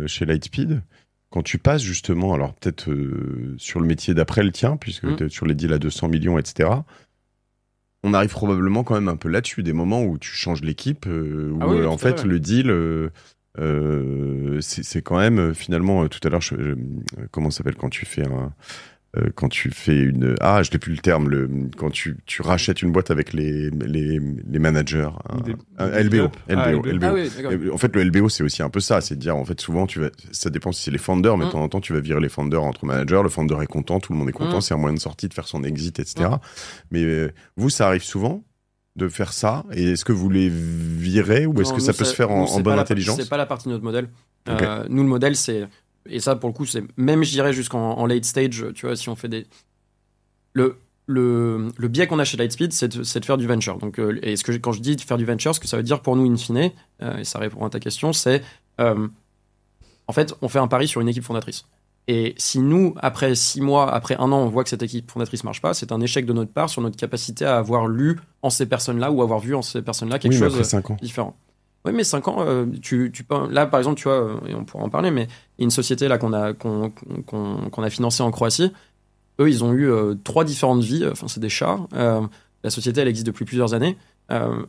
A: chez Lightspeed, quand tu passes justement, alors peut-être sur le métier d'après le tien, puisque tu es sur les deals à 200 millions, etc., on arrive probablement quand même un peu là-dessus, des moments où tu changes l'équipe, où en fait le deal, c'est quand même finalement, tout à l'heure, comment ça s'appelle quand tu fais je n'ai plus le terme, quand tu rachètes une boîte avec les managers, LBO. En fait, le LBO, c'est aussi un peu ça, c'est de dire, en fait, souvent, ça dépend si c'est les founders, mais de temps en temps, tu vas virer les founders entre managers, le founder est content, tout le monde est content, c'est un moyen de sortie de faire son exit, etc. Mais vous, ça arrive souvent de faire ça, et est-ce que vous les virez, ou est-ce que ça peut se faire en bonne intelligence?
B: C'est pas la partie de notre modèle. Okay. Nous, le modèle, c'est... Et ça, pour le coup, c'est même, je dirais, jusqu'en late stage, tu vois, si on fait le biais qu'on a chez Lightspeed, c'est de faire du venture. Donc, et quand je dis de faire du venture, ce que ça veut dire pour nous, in fine, et ça répond à ta question, c'est... en fait, on fait un pari sur une équipe fondatrice. Et si nous, après 6 mois, après 1 an, on voit que cette équipe fondatrice marche pas, c'est un échec de notre part sur notre capacité à avoir lu en ces personnes-là ou avoir vu en ces personnes-là quelque chose de différent. Oui, mais 5 ans, là, par exemple, tu vois, et on pourra en parler, mais il y a une société là qu'on a financée en Croatie. Eux, ils ont eu 3 différentes vies. Enfin, c'est des chats. La société, elle existe depuis plusieurs années.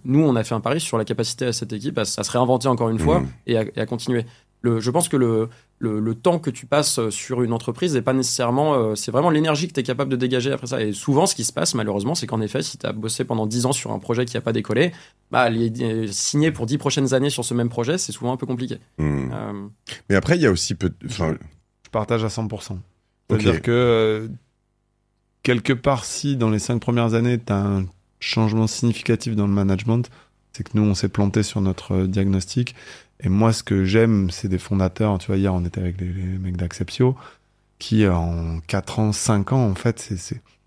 B: Nous, on a fait un pari sur la capacité à cette équipe à se réinventer encore une fois et à continuer. Je pense que le temps que tu passes sur une entreprise n'est pas nécessairement... c'est vraiment l'énergie que tu es capable de dégager après ça. Et souvent, ce qui se passe, malheureusement, c'est qu'en effet, si tu as bossé pendant 10 ans sur un projet qui n'a pas décollé, signer pour 10 prochaines années sur ce même projet, c'est souvent un peu compliqué.
A: Mais après, il y a aussi...
C: Je partage à 100%. C'est-à-dire que quelque part, si dans les 5 premières années, tu as un changement significatif dans le management, c'est que nous, on s'est planté sur notre diagnostic. Et moi, ce que j'aime, c'est des fondateurs. Tu vois, hier, on était avec les mecs d'Acceptio, qui, en 4 ans, 5 ans, en fait,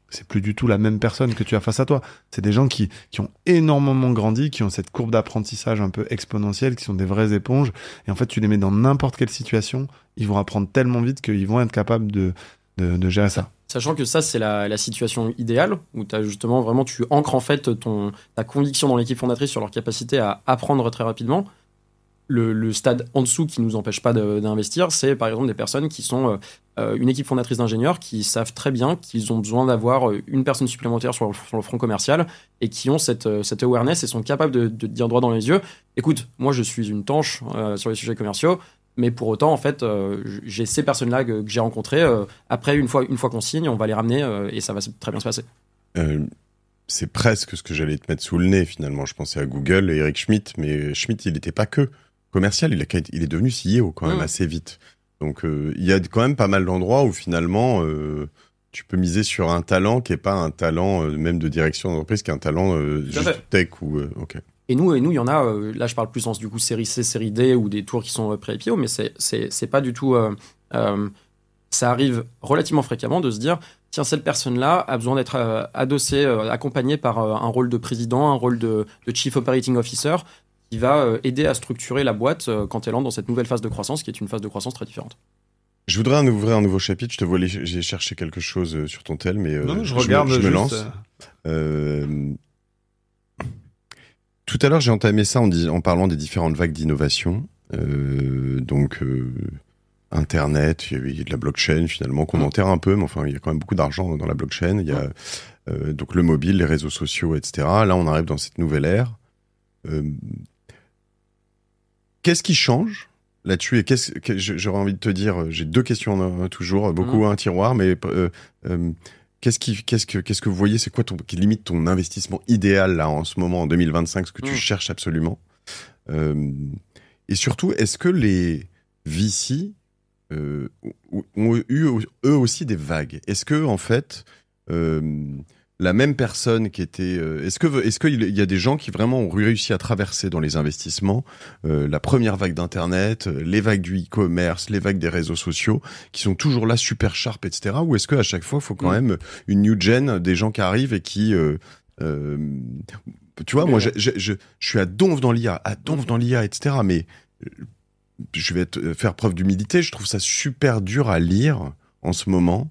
C: c'est plus du tout la même personne que tu as face à toi. C'est des gens qui ont énormément grandi, qui ont cette courbe d'apprentissage un peu exponentielle, qui sont des vraies éponges. Et en fait, tu les mets dans n'importe quelle situation, ils vont apprendre tellement vite qu'ils vont être capables de gérer ça.
B: Sachant que ça, c'est la situation idéale, où t'as justement vraiment, tu ancres en fait ta conviction dans l'équipe fondatrice sur leur capacité à apprendre très rapidement. Le stade en dessous qui nous empêche pas d'investir, c'est par exemple des personnes qui sont une équipe fondatrice d'ingénieurs qui savent très bien qu'ils ont besoin d'avoir une personne supplémentaire sur le front commercial et qui ont cette awareness et sont capables de dire droit dans les yeux, écoute, moi je suis une tanche sur les sujets commerciaux, mais pour autant, en fait, j'ai ces personnes-là que j'ai rencontrées. Après, une fois qu'on signe, on va les ramener et ça va très bien se passer.
A: C'est presque ce que j'allais te mettre sous le nez, finalement. Je pensais à Google et Eric Schmidt, mais Schmidt, il n'était pas que commercial. Il est devenu CEO quand même assez vite. Donc, il y a quand même pas mal d'endroits où, finalement, tu peux miser sur un talent qui n'est pas un talent même de direction d'entreprise, qui est un talent juste tech ou... OK.
B: Et nous, il y en a, là je parle plus en du coup série C, série D ou des tours qui sont pré-IPO, mais c'est pas du tout... ça arrive relativement fréquemment de se dire, tiens, cette personne-là a besoin d'être adossée, accompagnée par un rôle de président, un rôle de Chief Operating Officer, qui va aider à structurer la boîte quand elle entre dans cette nouvelle phase de croissance, qui est une phase de croissance très différente.
A: Je voudrais ouvrir un nouveau chapitre, je te vois j'ai cherché quelque chose sur ton tel, mais
C: non, je me lance.
A: Tout à l'heure, j'ai entamé ça en parlant des différentes vagues d'innovation. Internet, il y a de la blockchain finalement qu'on enterre un peu, mais enfin, il y a quand même beaucoup d'argent dans la blockchain. Il y a donc le mobile, les réseaux sociaux, etc. Là, on arrive dans cette nouvelle ère. Qu'est-ce qui change là-dessus et j'aurais envie de te dire, j'ai 2 questions toujours, beaucoup un tiroir, mais qu'est-ce que vous voyez, c'est quoi qui limite ton investissement idéal là en ce moment en 2025, ce que tu cherches absolument, et surtout, est-ce que les VC ont eu eux aussi des vagues? Est-ce que en fait la même personne qui était... est-ce qu'il y a des gens qui vraiment ont réussi à traverser dans les investissements la première vague d'Internet, les vagues du e-commerce, les vagues des réseaux sociaux, qui sont toujours là, super sharp, etc. Ou est-ce qu'à chaque fois, il faut quand même une new gen, des gens qui arrivent et qui... tu vois, moi, je suis à donf dans l'IA, etc. Mais je vais faire preuve d'humilité. Je trouve ça super dur à lire en ce moment.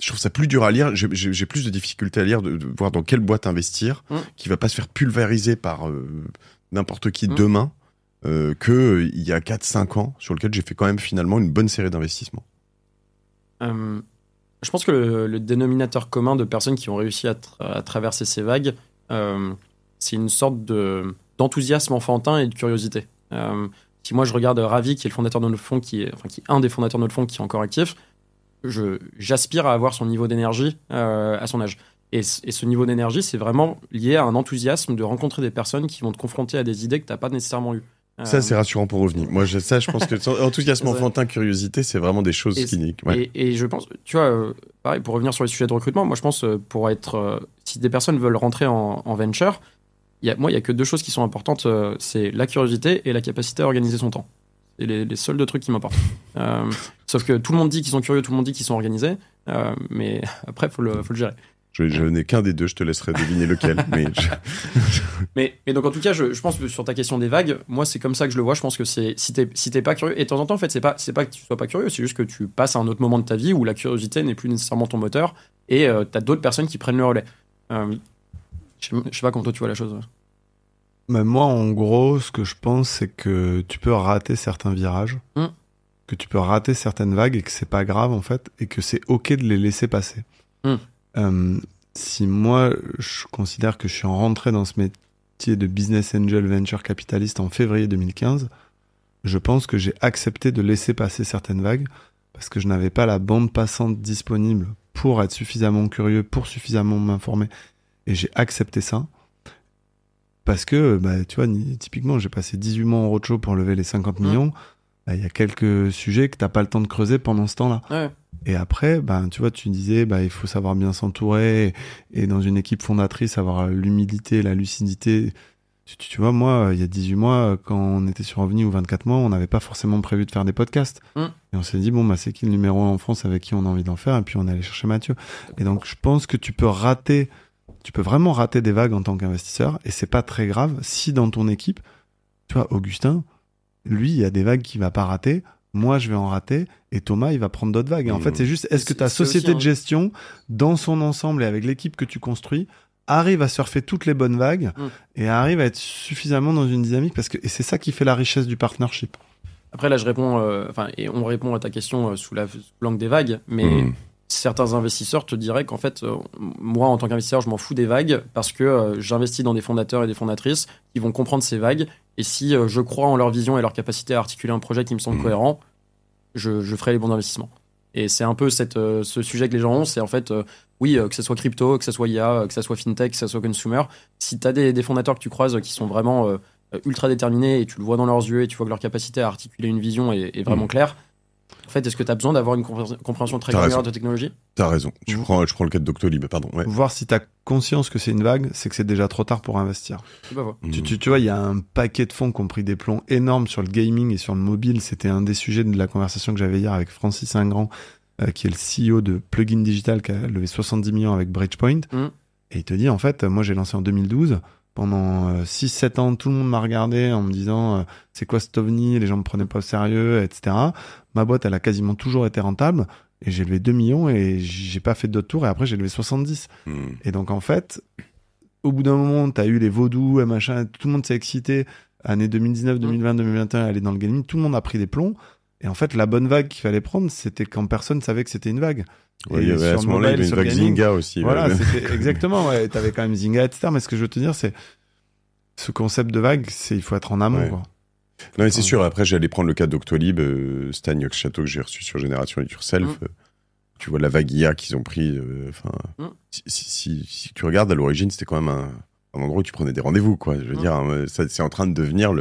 A: Je trouve ça plus dur à lire. J'ai plus de difficultés à lire, de voir dans quelle boîte investir, qui va pas se faire pulvériser par n'importe qui demain, qu'il y a 4-5 ans, sur lequel j'ai fait quand même finalement une bonne série d'investissements.
B: Je pense que le dénominateur commun de personnes qui ont réussi à traverser ces vagues, c'est une sorte d'enthousiasme enfantin et de curiosité. Si moi je regarde Ravi, qui est le fondateur de notre fonds, qui est un des fondateurs de notre fonds qui est encore actif, j'aspire à avoir son niveau d'énergie à son âge. Et ce niveau d'énergie, c'est vraiment lié à un enthousiasme de rencontrer des personnes qui vont te confronter à des idées que tu n'as pas nécessairement eues.
A: Ça, c'est rassurant pour revenir. Moi, je pense que enthousiasme enfantin, curiosité, c'est vraiment des choses qui...
B: Ouais. Et je pense, tu vois, pareil, pour revenir sur les sujets de recrutement, moi, je pense, pour être... si des personnes veulent rentrer en venture, il y a que 2 choses qui sont importantes, c'est la curiosité et la capacité à organiser son temps. C'est les seuls 2 trucs qui m'importent. Sauf que tout le monde dit qu'ils sont curieux, tout le monde dit qu'ils sont organisés, mais après, faut le gérer.
A: Je n'ai qu'un des 2, je te laisserai deviner lequel.
B: mais donc, en tout cas, je pense que sur ta question des vagues, moi, c'est comme ça que je le vois. Je pense que si t'es pas curieux, et de temps en temps, en fait, c'est pas que tu sois pas curieux, c'est juste que tu passes à un autre moment de ta vie où la curiosité n'est plus nécessairement ton moteur et t'as d'autres personnes qui prennent le relais. Je sais pas comment toi tu vois la chose.
C: Mais moi, en gros, ce que je pense, c'est que tu peux rater certains virages, que tu peux rater certaines vagues et que c'est pas grave, en fait, et que c'est OK de les laisser passer. Si moi, je considère que je suis rentré dans ce métier de business angel venture capitaliste en février 2015, je pense que j'ai accepté de laisser passer certaines vagues parce que je n'avais pas la bande passante disponible pour être suffisamment curieux, pour suffisamment m'informer. Et j'ai accepté ça. Parce que, tu vois, typiquement, j'ai passé 18 mois en roadshow pour lever les 50 millions. il y a quelques sujets que t'as pas le temps de creuser pendant ce temps-là.
B: Ouais.
C: Et après, tu vois, tu disais, il faut savoir bien s'entourer et dans une équipe fondatrice, avoir l'humilité, la lucidité. Tu vois, moi, il y a 18 mois, quand on était sur OVNI ou 24 mois, on n'avait pas forcément prévu de faire des podcasts. Et on s'est dit, c'est qui le numéro 1 en France avec qui on a envie d'en faire? Et puis on est allé chercher Mathieu. Et donc, je pense que tu peux vraiment rater des vagues en tant qu'investisseur. Et c'est pas très grave si dans ton équipe, tu vois, Augustin, lui, il y a des vagues qu'il va pas rater. Moi, je vais en rater. Et Thomas, il va prendre d'autres vagues. Et en fait, c'est juste, est-ce que ta société de gestion, dans son ensemble et avec l'équipe que tu construis, arrive à surfer toutes les bonnes vagues et arrive à être suffisamment dans une dynamique et c'est ça qui fait la richesse du partnership.
B: Après, là, je réponds, et on répond à ta question sous l'angle des vagues, mais certains investisseurs te diraient qu'en fait, moi, en tant qu'investisseur, je m'en fous des vagues parce que j'investis dans des fondateurs et des fondatrices qui vont comprendre ces vagues. Et si je crois en leur vision et leur capacité à articuler un projet qui me semble cohérent, je ferai les bons investissements. Et c'est un peu ce sujet que les gens ont, c'est en fait, que ce soit crypto, que ce soit IA, que ce soit fintech, que ce soit consumer, si tu as des fondateurs que tu croises qui sont vraiment ultra déterminés et tu le vois dans leurs yeux et tu vois que leur capacité à articuler une vision est vraiment claire, en fait, est-ce que tu as besoin d'avoir une compréhension très granulaire de technologie ?
A: T'as raison. Je prends le cas de Doctolib, pardon. Ouais.
C: Voir si tu as conscience que c'est une vague, c'est que c'est déjà trop tard pour investir. Tu vois, il y a un paquet de fonds qui ont pris des plombs énormes sur le gaming et sur le mobile. C'était un des sujets de la conversation que j'avais hier avec Francis Ingrand, qui est le CEO de Plugin Digital, qui a levé 70 millions avec Bridgepoint. Et il te dit, en fait, moi j'ai lancé en 2012. Pendant 6-7 ans, tout le monde m'a regardé en me disant c'est quoi cet ovni, les gens me prenaient pas au sérieux, etc. Ma boîte, elle a quasiment toujours été rentable et j'ai levé 2 millions et j'ai pas fait d'autres tours et après j'ai levé 70. Et donc en fait, au bout d'un moment, t'as eu les vaudous et machin, tout le monde s'est excité. Année 2019, 2020, 2021, aller dans le gaming, tout le monde a pris des plombs. Et en fait, la bonne vague qu'il fallait prendre, c'était quand personne savait que c'était une vague.
A: Ouais, il y avait à ce moment-là, il y avait une vague Zynga aussi.
C: Voilà, c'était exactement. Ouais, t'avais quand même Zynga, etc. Mais ce que je veux te dire, c'est ce concept de vague, il faut être en amont.
A: Ouais.
C: Quoi.
A: Non, mais c'est sûr. Après, j'allais prendre le cas d'Octolib, Stagnox Château que j'ai reçu sur Génération It Yourself. Tu vois la vague IA qu'ils ont pris. Si tu regardes, à l'origine, c'était quand même un endroit où tu prenais des rendez-vous, quoi. Je veux dire, c'est en train de devenir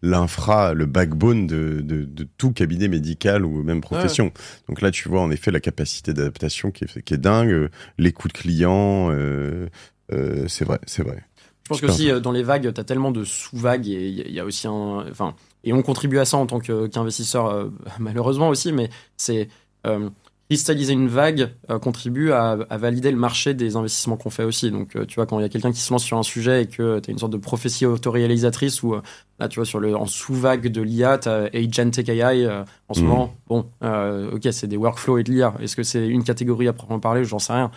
A: l'infra, le backbone de tout cabinet médical ou même profession. Donc là, tu vois, en effet, la capacité d'adaptation qui est dingue, l'écoute client, c'est vrai.
B: Je pense que aussi, dans les vagues, tu as tellement de sous-vagues et il y a aussi et on contribue à ça en tant qu'investisseur, malheureusement aussi, mais c'est cristalliser une vague contribue à valider le marché des investissements qu'on fait aussi. Donc, tu vois, quand il y a quelqu'un qui se lance sur un sujet et que tu as une sorte de prophétie autoréalisatrice où, là, tu vois, en sous-vague de l'IA, tu as Agentic AI en ce moment. Bon, ok, c'est des workflows et de l'IA. Est-ce que c'est une catégorie à proprement parler ? J'en sais rien.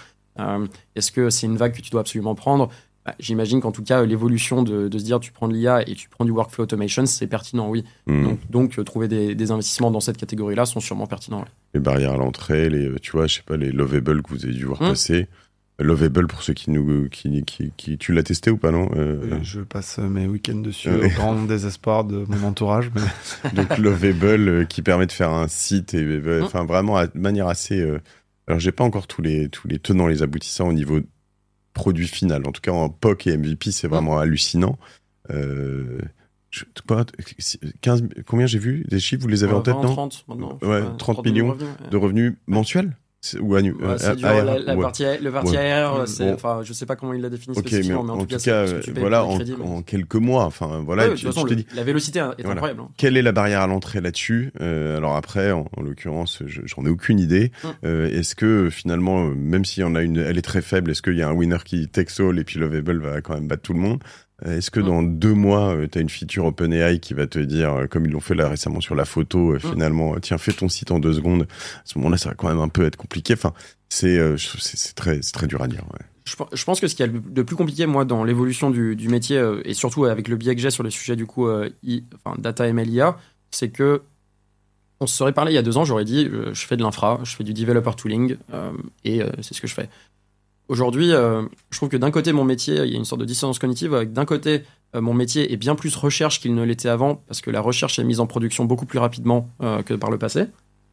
B: Est-ce que c'est une vague que tu dois absolument prendre ? J'imagine qu'en tout cas, l'évolution de se dire tu prends de l'IA et tu prends du workflow automation, c'est pertinent, oui. Donc trouver des investissements dans cette catégorie-là sont sûrement pertinents. Ouais.
A: Les barrières à l'entrée, tu vois, je sais pas, les Lovable que vous avez dû voir passer. Lovable, pour ceux qui tu l'as testé ou pas, non
C: Je passe mes week-ends dessus au grand désespoir de mon entourage. Mais...
A: Donc Lovable qui permet de faire un site et vraiment de manière assez... Alors j'ai pas encore tous les tenants, les aboutissants au niveau produit final. En tout cas, en POC et MVP, c'est vraiment hallucinant. Combien j'ai vu des chiffres, vous les avez en tête, non
B: 30 maintenant.
A: 30 millions de revenus mensuels ou annuels.
B: Le parti AR, je sais pas comment il l'a défini spécifiquement, mais en tout cas,
A: voilà, en quelques mois. Enfin, voilà.
B: De toute façon, la vélocité est incroyable.
A: Quelle est la barrière à l'entrée là-dessus ? Alors après, en l'occurrence, j'en ai aucune idée. Est-ce que finalement, même s'il y en a une, elle est très faible, est-ce qu'il y a un winner qui takes all et puis Lovable va quand même battre tout le monde ? Est-ce que dans 2 mois, tu as une feature OpenAI qui va te dire, comme ils l'ont fait là récemment sur la photo, finalement, tiens, fais ton site en 2 secondes. À ce moment-là, ça va quand même un peu être compliqué. Enfin, c'est très dur à dire. Ouais.
B: Je pense que ce qui est le plus compliqué, moi, dans l'évolution du métier, et surtout avec le biais que j'ai sur le sujet du coup data ML IA, c'est que on se serait parlé il y a 2 ans, j'aurais dit, je fais de l'infra, je fais du developer tooling, et c'est ce que je fais. Aujourd'hui, je trouve que d'un côté, mon métier, il y a une sorte de dissonance cognitive. Avec d'un côté, mon métier est bien plus recherche qu'il ne l'était avant, parce que la recherche est mise en production beaucoup plus rapidement que par le passé.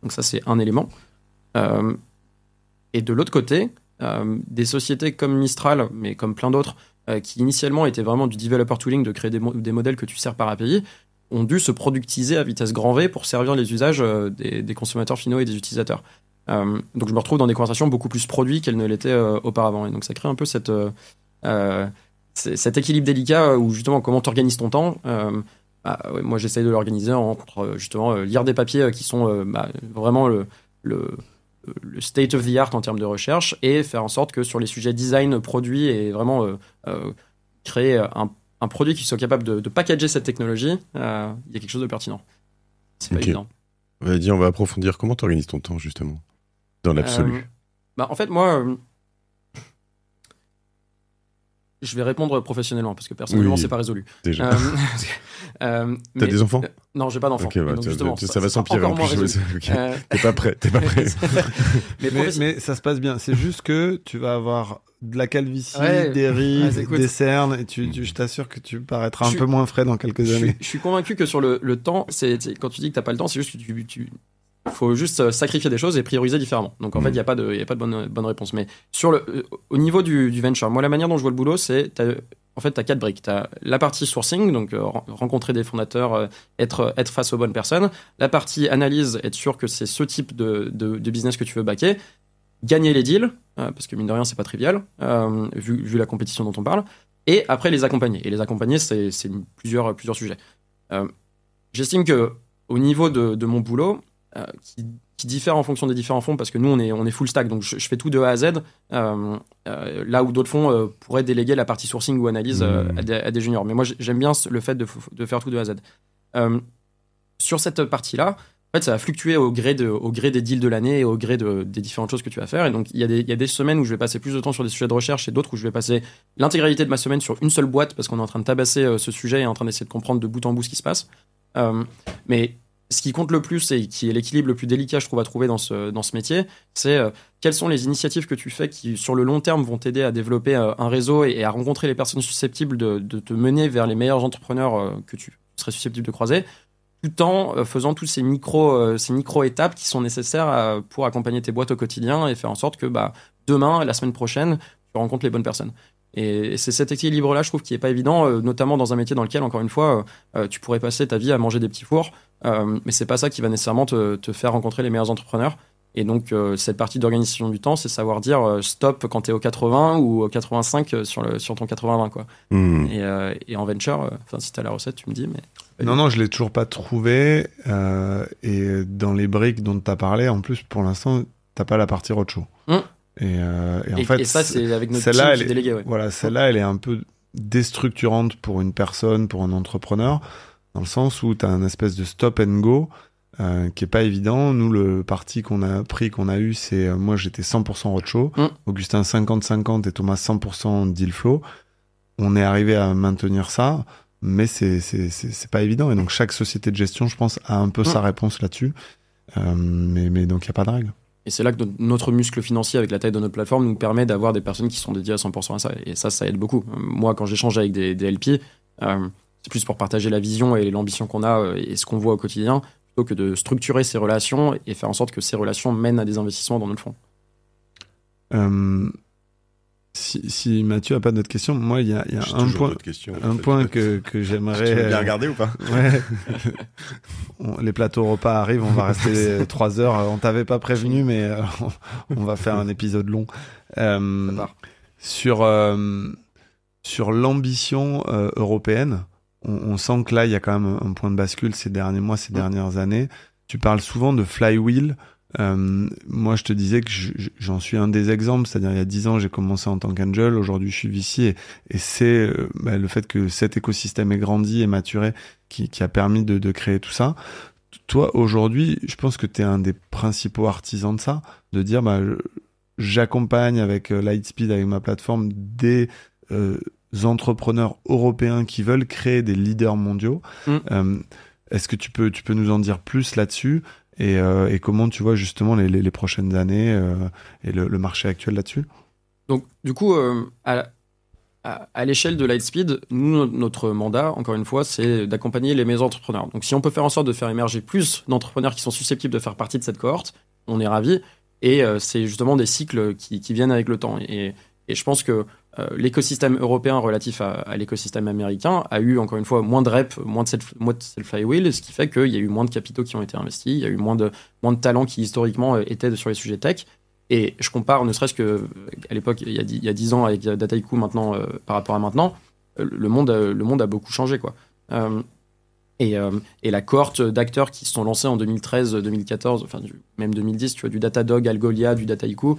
B: Donc ça, c'est un élément. Et de l'autre côté, des sociétés comme Mistral, mais comme plein d'autres, qui initialement étaient vraiment du developer tooling, de créer des modèles que tu sers par API, ont dû se productiser à vitesse grand V pour servir les usages des consommateurs finaux et des utilisateurs. Donc je me retrouve dans des conversations beaucoup plus produits qu'elles ne l'étaient auparavant. Et donc ça crée un peu cet équilibre délicat où justement comment tu organises ton temps. Moi j'essaye de l'organiser entre justement lire des papiers qui sont vraiment le state of the art en termes de recherche et faire en sorte que sur les sujets design, produit et vraiment créer un produit qui soit capable de packager cette technologie, il y a quelque chose de pertinent. C'est pas évident.
A: Vas-y, on va approfondir. Comment tu organises ton temps justement dans l'absolu?
B: En fait, moi, je vais répondre professionnellement parce que personnellement, c'est pas résolu.
A: Déjà. T'as des enfants?
B: Non, j'ai pas d'enfants.
A: Okay,
B: donc justement,
A: ça va s'empirer en plus. Okay. T'es pas prêt.
C: mais ça se passe bien. C'est juste que tu vas avoir de la calvitie, des rides, des cernes, et je t'assure que tu paraîtras un peu moins frais dans quelques années.
B: Je suis convaincu que sur le temps, quand tu dis que t'as pas le temps, c'est juste que faut juste sacrifier des choses et prioriser différemment. Donc en fait, il y a pas de bonne réponse. Mais au niveau du venture, moi la manière dont je vois le boulot, c'est t'as 4 briques. T'as la partie sourcing, donc rencontrer des fondateurs, être face aux bonnes personnes. La partie analyse, être sûr que c'est ce type de business que tu veux backer. Gagner les deals, parce que mine de rien, c'est pas trivial, vu la compétition dont on parle. Et après, les accompagner. Et les accompagner, c'est plusieurs sujets. J'estime que au niveau de mon boulot, qui diffère en fonction des différents fonds, parce que nous, on est full stack, donc je fais tout de A à Z, là où d'autres fonds pourraient déléguer la partie sourcing ou analyse à des juniors. Mais moi, j'aime bien le fait de faire tout de A à Z. Sur cette partie-là, en fait, ça va fluctuer au gré des deals de l'année et au gré des différentes choses que tu vas faire. Et donc, il y a des semaines où je vais passer plus de temps sur des sujets de recherche et d'autres où je vais passer l'intégralité de ma semaine sur une seule boîte parce qu'on est en train de tabasser ce sujet et en train d'essayer de comprendre de bout en bout ce qui se passe. Mais ce qui compte le plus et qui est l'équilibre le plus délicat, je trouve, à trouver dans ce métier, c'est quelles sont les initiatives que tu fais qui, sur le long terme, vont t'aider à développer un réseau et à rencontrer les personnes susceptibles de te mener vers les meilleurs entrepreneurs que tu serais susceptible de croiser, tout en faisant tous ces micro-étapes qui sont nécessaires pour accompagner tes boîtes au quotidien et faire en sorte que demain, la semaine prochaine, tu rencontres les bonnes personnes. Et c'est cet équilibre-là, je trouve, qui n'est pas évident, notamment dans un métier dans lequel, encore une fois, tu pourrais passer ta vie à manger des petits fours, mais c'est pas ça qui va nécessairement te faire rencontrer les meilleurs entrepreneurs. Et donc, cette partie d'organisation du temps, c'est savoir dire stop quand tu es au 80 ou au 85 sur ton 80-20, quoi. Et en venture, si tu as la recette, tu me dis, mais...
C: Non, je l'ai toujours pas trouvé. Et dans les briques dont tu as parlé, en plus, pour l'instant, t'as pas la partie roadshow. Et en fait,
B: ça, c'est avec notre team qui est délégué. Ouais.
C: Voilà, celle-là, elle est un peu déstructurante pour une personne, pour un entrepreneur, dans le sens où tu as un espèce de stop and go qui est pas évident. Nous, le parti qu'on a eu, c'est moi, j'étais 100% roadshow, Augustin 50-50 et Thomas 100% deal flow. On est arrivé à maintenir ça, mais c'est pas évident. Et donc, chaque société de gestion, je pense, a un peu sa réponse là-dessus. Mais donc, il n'y a pas de règle.
B: Et c'est là que notre muscle financier avec la taille de notre plateforme nous permet d'avoir des personnes qui sont dédiées à 100% à ça. Et ça aide beaucoup. Moi, quand j'échange avec des LP, c'est plus pour partager la vision et l'ambition qu'on a et ce qu'on voit au quotidien, plutôt que de structurer ces relations et faire en sorte que ces relations mènent à des investissements dans notre fonds.
C: Si Mathieu n'a pas d'autres questions, moi, il y a un point que j'aimerais...
A: Tu veux bien regarder ou pas?
C: Ouais. Les plateaux repas arrivent, on va rester 3 heures. On t'avait pas prévenu, mais on va faire un épisode long. Sur l'ambition européenne, on sent que là, il y a quand même un point de bascule ces derniers mois, ces dernières années. Tu parles souvent de flywheel. Moi, je te disais que j'en suis un des exemples, c'est-à-dire il y a 10 ans, j'ai commencé en tant qu'angel, aujourd'hui je suis VC et c'est le fait que cet écosystème ait grandi et maturé qui a permis de créer tout ça. Toi, aujourd'hui, je pense que tu es un des principaux artisans de ça, de dire j'accompagne avec Lightspeed, avec ma plateforme, des entrepreneurs européens qui veulent créer des leaders mondiaux. Est-ce que tu peux nous en dire plus là-dessus? Et comment tu vois justement les prochaines années et le marché actuel là-dessus?
B: Donc, du coup, à l'échelle de Lightspeed, nous, notre mandat, encore une fois, c'est d'accompagner les meilleurs entrepreneurs. Donc, si on peut faire en sorte de faire émerger plus d'entrepreneurs qui sont susceptibles de faire partie de cette cohorte, on est ravis. Et c'est justement des cycles qui viennent avec le temps. Et je pense que l'écosystème européen relatif à l'écosystème américain a eu, encore une fois, moins de reps, moins de self-flywheel, ce qui fait qu'il y a eu moins de capitaux qui ont été investis, il y a eu moins de talents qui, historiquement, étaient sur les sujets tech. Et je compare, ne serait-ce qu'à l'époque, il y a 10 ans, avec Dataiku, maintenant, par rapport à maintenant, le monde a beaucoup changé, quoi. Et la cohorte d'acteurs qui se sont lancés en 2013, 2014, enfin même 2010, tu vois, du Datadog, Algolia, du Dataiku,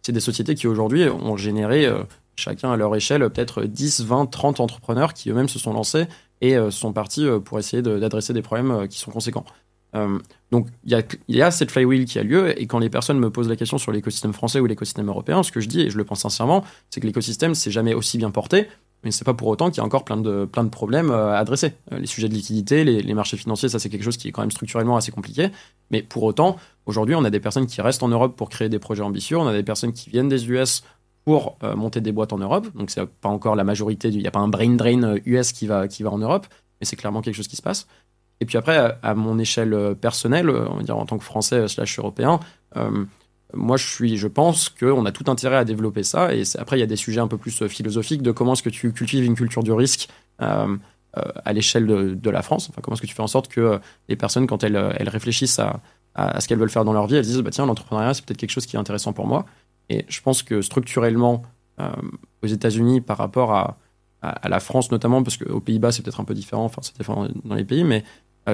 B: c'est des sociétés qui aujourd'hui ont généré, chacun à leur échelle, peut-être 10, 20, 30 entrepreneurs qui eux-mêmes se sont lancés et sont partis pour essayer d'adresser des problèmes qui sont conséquents. Donc il y a cette flywheel qui a lieu, et quand les personnes me posent la question sur l'écosystème français ou l'écosystème européen, ce que je dis, et je le pense sincèrement, c'est que l'écosystème s'est jamais aussi bien porté, mais c'est pas pour autant qu'il y a encore plein de problèmes à adresser. Les sujets de liquidité, les marchés financiers, ça c'est quelque chose qui est quand même structurellement assez compliqué, mais pour autant, aujourd'hui on a des personnes qui restent en Europe pour créer des projets ambitieux, on a des personnes qui viennent des US pour monter des boîtes en Europe, donc c'est pas encore la majorité, il n'y a pas un brain drain US qui va en Europe, mais c'est clairement quelque chose qui se passe. Et puis après, à mon échelle personnelle, on va dire en tant que Français / Européen, moi je pense qu'on a tout intérêt à développer ça. Et après, il y a des sujets un peu plus philosophiques de comment est-ce que tu cultives une culture du risque à l'échelle de la France. Enfin, comment est-ce que tu fais en sorte que les personnes, quand elles réfléchissent à ce qu'elles veulent faire dans leur vie, elles disent bah, tiens, l'entrepreneuriat, c'est peut-être quelque chose qui est intéressant pour moi. Et je pense que structurellement, aux États-Unis, par rapport à la France notamment, parce qu'aux Pays-Bas, c'est peut-être un peu différent, enfin, c'est différent dans les pays, mais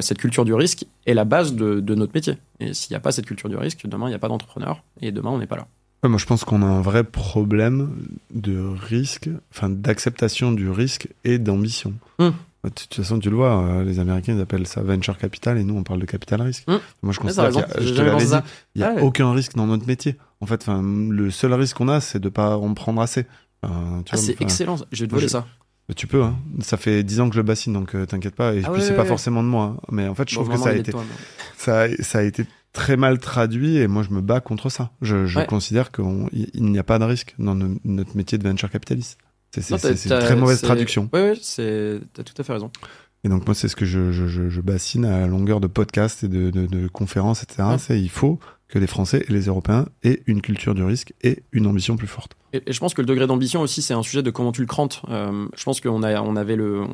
B: cette culture du risque est la base de notre métier. Et s'il n'y a pas cette culture du risque, demain, il n'y a pas d'entrepreneur, et demain, on n'est pas là.
C: Ouais, moi, je pense qu'on a un vrai problème de risque, enfin, d'acceptation du risque et d'ambition. De toute façon, tu le vois, les Américains, ils appellent ça venture capital, et nous, on parle de capital risque. Moi, je considère qu'il n'y a aucun risque dans notre métier. En fait, le seul risque qu'on a, c'est de ne pas en prendre assez.
B: C'est excellent, je vais te voler ça.
C: Tu peux, hein. Ça fait 10 ans que je le bassine, donc t'inquiète pas. Et puis c'est pas forcément de moi. Hein. Mais en fait, je trouve que ça a été très mal traduit, et moi, je me bats contre ça. Je considère qu'il n'y a pas de risque dans notre métier de venture capitaliste. C'est une très mauvaise traduction.
B: Oui, t'as tout à fait raison.
C: Et donc, moi, c'est ce que je bassine à longueur de podcasts et de conférences, etc. C'est il faut que les Français et les Européens aient une culture du risque et une ambition plus forte.
B: Et je pense que le degré d'ambition aussi, c'est un sujet de comment tu le crantes. Je pense qu'on avait le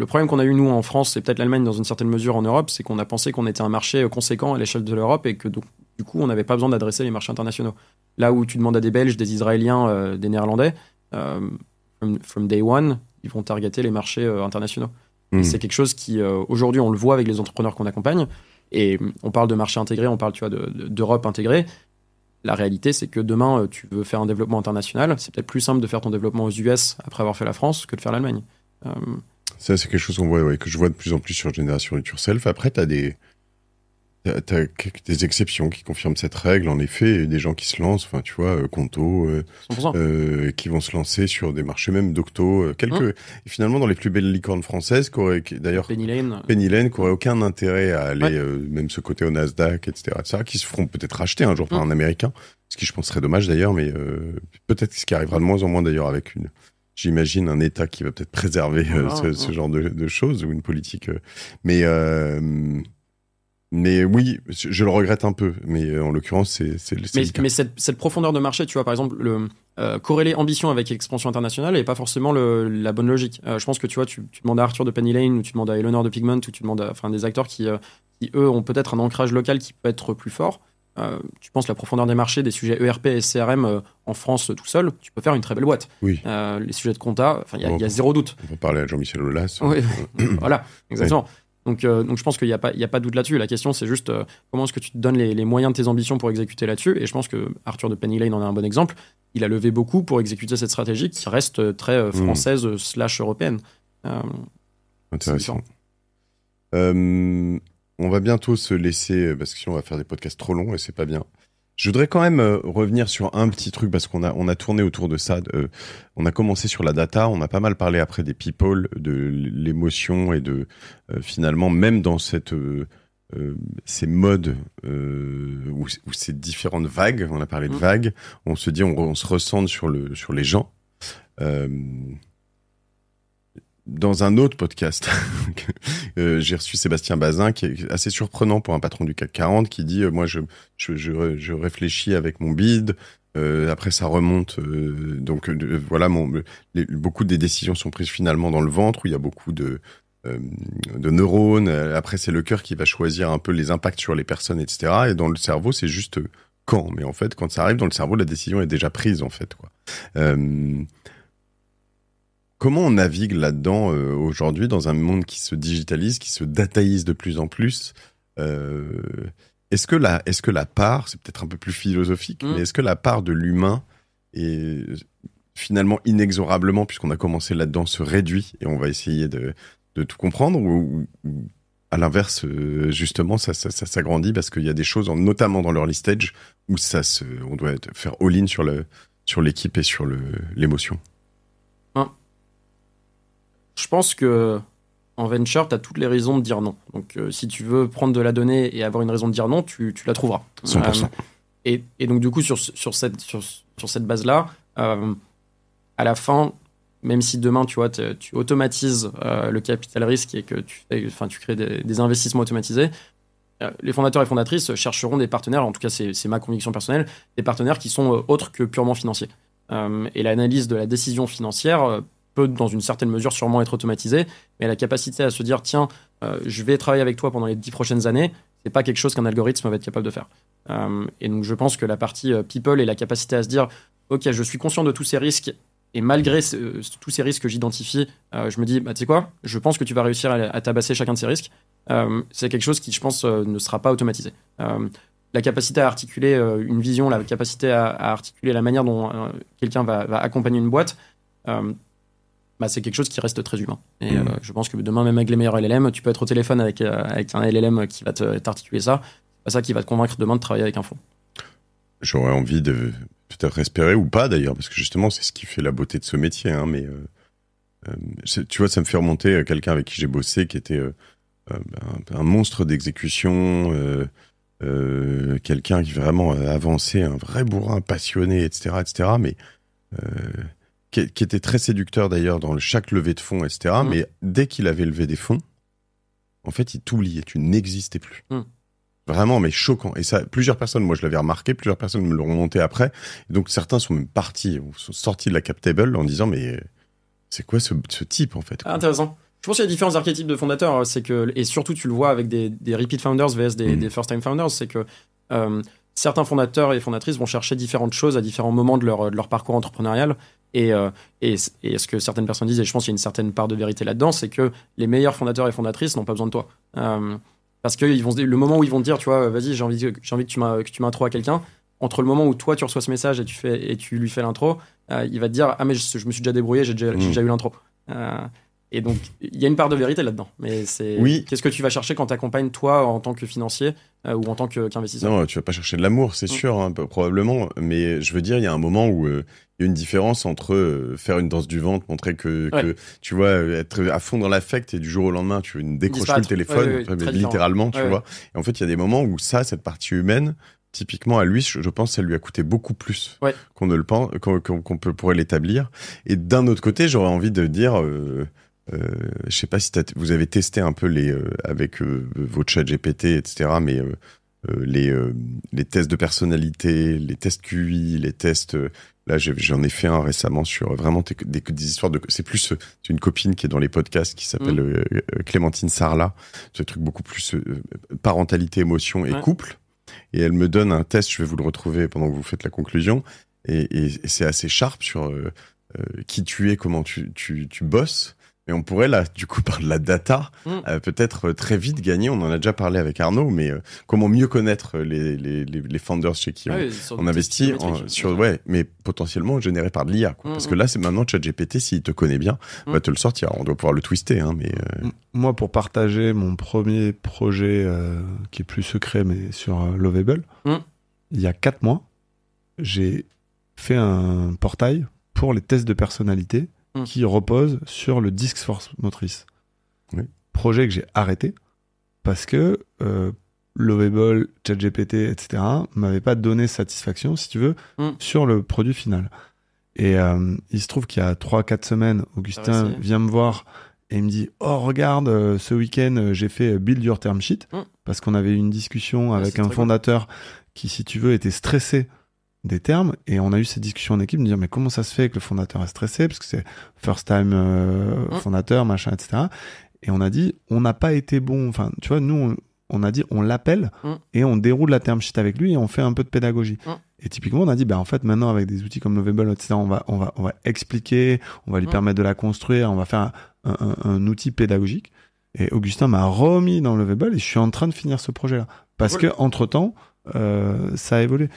B: problème qu'on a eu, nous, en France, et peut-être l'Allemagne dans une certaine mesure en Europe, c'est qu'on a pensé qu'on était un marché conséquent à l'échelle de l'Europe, et que donc, du coup, on n'avait pas besoin d'adresser les marchés internationaux. Là où tu demandes à des Belges, des Israéliens, des Néerlandais, from day one, ils vont targeter les marchés internationaux. Et c'est quelque chose qui, aujourd'hui, on le voit avec les entrepreneurs qu'on accompagne. Et on parle de marché intégré, on parle, tu vois, d'Europe intégrée. La réalité, c'est que demain, tu veux faire un développement international, c'est peut-être plus simple de faire ton développement aux US après avoir fait la France que de faire l'Allemagne.
A: Ça, c'est quelque chose qu'on voit, que je vois de plus en plus sur Génération It Yourself. Après, t'as des exceptions qui confirment cette règle, en effet, des gens qui se lancent, enfin, tu vois, Conto, qui vont se lancer sur des marchés, même Docto, et finalement, dans les plus belles licornes françaises, d'ailleurs, Penny Lane, qui auraient aucun intérêt à aller, même se coter au Nasdaq, etc., qui se feront peut-être racheter un jour par un Américain, ce qui, je pense, serait dommage d'ailleurs, mais peut-être ce qui arrivera de moins en moins d'ailleurs avec j'imagine, un État qui va peut-être préserver ce genre de choses, ou une politique, mais oui, je le regrette un peu, mais en l'occurrence, c'est le cas.
B: Mais cette profondeur de marché, tu vois, par exemple, corréler ambition avec expansion internationale n'est pas forcément la bonne logique. Je pense que tu vois, tu demandes à Arthur de Penny Lane, ou tu demandes à Eleanor de Pigment, ou tu demandes à des acteurs qui eux, ont peut-être un ancrage local qui peut être plus fort. Tu penses la profondeur des marchés, des sujets ERP et CRM en France tout seul, tu peux faire une très belle boîte.
A: Oui.
B: Les sujets de compta, il y a zéro doute.
A: On va parler à Jean-Michel Aulas.
B: Oui, voilà, exactement. Donc je pense qu'il n'y a pas de doute là-dessus. La question, c'est juste comment est-ce que tu te donnes les moyens de tes ambitions pour exécuter là-dessus. Et je pense que Arthur de Penny Lane en est un bon exemple. Il a levé beaucoup pour exécuter cette stratégie qui reste très française / européenne.
A: Intéressant. On va bientôt se laisser, parce que sinon on va faire des podcasts trop longs et c'est pas bien. Je voudrais quand même revenir sur un petit truc, parce qu'on a tourné autour de ça. On a commencé sur la data, on a pas mal parlé après des people, de l'émotion, et de finalement, même dans ces modes ou ces différentes vagues, on a parlé de vagues, on se dit, on se ressent sur les gens. Dans un autre podcast, j'ai reçu Sébastien Bazin, qui est assez surprenant pour un patron du CAC 40, qui dit moi je réfléchis avec mon bid, Après, ça remonte. Donc, voilà, beaucoup des décisions sont prises finalement dans le ventre, où il y a beaucoup de neurones. Après, c'est le cœur qui va choisir un peu les impacts sur les personnes, etc. Et dans le cerveau, c'est juste quand. Mais en fait, quand ça arrive dans le cerveau, la décision est déjà prise, en fait, quoi. Comment on navigue là-dedans aujourd'hui dans un monde qui se digitalise, qui se dataïse de plus en plus Est-ce que la part, c'est peut-être un peu plus philosophique, mais est-ce que la part de l'humain est finalement inexorablement, puisqu'on a commencé là-dedans, se réduit et on va essayer de tout comprendre, ou à l'inverse, justement, ça s'agrandit parce qu'il y a des choses, notamment dans l'early stage, où on doit faire all-in sur l'équipe et sur l'émotion.
B: Je pense que en venture, tu as toutes les raisons de dire non. Donc, si tu veux prendre de la donnée et avoir une raison de dire non, tu la trouveras.
A: 100%.
B: Et donc, du coup, sur cette base-là, à la fin, même si demain, tu vois, tu automatises le capital risque et que tu crées des investissements automatisés, les fondateurs et fondatrices chercheront des partenaires, en tout cas, c'est ma conviction personnelle, des partenaires qui sont autres que purement financiers. Et l'analyse de la décision financière peut, dans une certaine mesure, sûrement être automatisée, mais la capacité à se dire, tiens, je vais travailler avec toi pendant les 10 prochaines années, c'est pas quelque chose qu'un algorithme va être capable de faire. Et donc, je pense que la partie people et la capacité à se dire, ok, je suis conscient de tous ces risques, et malgré tous ces risques que j'identifie, je me dis, tu sais quoi, je pense que tu vas réussir à tabasser chacun de ces risques. C'est quelque chose qui, je pense, ne sera pas automatisé. La capacité à articuler une vision, la capacité à articuler la manière dont quelqu'un va accompagner une boîte, c'est quelque chose qui reste très humain. Et je pense que demain, même avec les meilleurs LLM, tu peux être au téléphone avec un LLM qui va t'articuler ça. C'est pas ça qui va te convaincre demain de travailler avec un fonds.
A: J'aurais envie de peut-être espérer, ou pas d'ailleurs, parce que justement, c'est ce qui fait la beauté de ce métier. Hein, mais tu vois, ça me fait remonter quelqu'un avec qui j'ai bossé, qui était un monstre d'exécution, quelqu'un qui vraiment avançait, un vrai bourrin passionné, etc., mais qui était très séducteur d'ailleurs dans chaque levée de fonds, etc. Mais dès qu'il avait levé des fonds, en fait, il t'oubliait, tu n'existais plus. Vraiment, mais choquant. Et ça, plusieurs personnes, moi je l'avais remarqué, plusieurs personnes me l'ont remonté après. Et donc certains sont même partis, sont sortis de la cap table en disant, mais c'est quoi ce type en fait, quoi.
B: Intéressant. Je pense qu'il y a différents archétypes de fondateurs, et surtout tu le vois avec des repeat founders vs des first time founders, c'est que certains fondateurs et fondatrices vont chercher différentes choses à différents moments de leur parcours entrepreneurial. Et ce que certaines personnes disent, et je pense qu'il y a une certaine part de vérité là-dedans, c'est que les meilleurs fondateurs et fondatrices n'ont pas besoin de toi. Parce que le moment où ils vont te dire, tu vois, vas-y, j'ai envie que tu m'intro à quelqu'un, entre le moment où toi tu reçois ce message et tu lui fais l'intro, il va te dire, ah mais je me suis déjà débrouillé, j'ai déjà eu l'intro. Et donc, il y a une part de vérité là-dedans. Mais qu'est-ce que tu vas chercher quand tu accompagnes toi en tant que financier ou en tant qu'investisseur ?
A: Non, tu vas pas chercher de l'amour, c'est sûr, hein, probablement. Mais je veux dire, il y a un moment où il y a une différence entre faire une danse du ventre, montrer que tu vois, être à fond dans l'affect et du jour au lendemain, tu ne décroches plus le téléphone, littéralement, tu vois. Et en fait, il y a des moments où cette partie humaine, typiquement à lui, je pense que ça lui a coûté beaucoup plus qu'on ne le pense, qu'on pourrait l'établir. Et d'un autre côté, j'aurais envie de dire... je sais pas si vous avez testé un peu avec vos chats GPT, etc. Mais les tests de personnalité, les tests QI, les tests. Là, j'en ai fait un récemment sur vraiment des histoires de. C'est une copine qui est dans les podcasts qui s'appelle Clémentine Sarlat. C'est un truc beaucoup plus parentalité, émotion et couple. Et elle me donne un test. Je vais vous le retrouver pendant que vous faites la conclusion. Et c'est assez sharp sur qui tu es, comment tu bosses. Mais on pourrait, là, du coup, par de la data, peut-être très vite gagner. On en a déjà parlé avec Arnaud, mais comment mieux connaître les founders chez qui on investit mais potentiellement généré par de l'IA. Parce que là, c'est maintenant ChatGPT, s'il te connaît bien, va te le sortir. On doit pouvoir le twister. Hein, mais
C: Moi, pour partager mon premier projet qui est plus secret, mais sur Lovable, il y a 4 mois, j'ai fait un portail pour les tests de personnalité qui repose sur le disque force motrice. Projet que j'ai arrêté parce que Lovable, ChatGPT, etc. m'avaient pas donné satisfaction, si tu veux, sur le produit final. Et il se trouve qu'il y a 3-4 semaines, Augustin vient me voir et il me dit « Oh, regarde, ce week-end, j'ai fait Build Your Term Sheet » parce qu'on avait eu une discussion avec un fondateur qui, si tu veux, était stressé des termes, et on a eu cette discussion en équipe de dire mais comment ça se fait que le fondateur est stressé parce que c'est first time fondateur, machin, etc. Et on a dit on n'a pas été bon, enfin tu vois, nous on a dit on l'appelle et on déroule la term sheet avec lui et on fait un peu de pédagogie. Et typiquement on a dit en fait maintenant avec des outils comme Lovable, etc., on va expliquer, on va lui permettre de la construire, on va faire un outil pédagogique. Et Augustin m'a remis dans Lovable et je suis en train de finir ce projet-là parce que entre temps ça a évolué.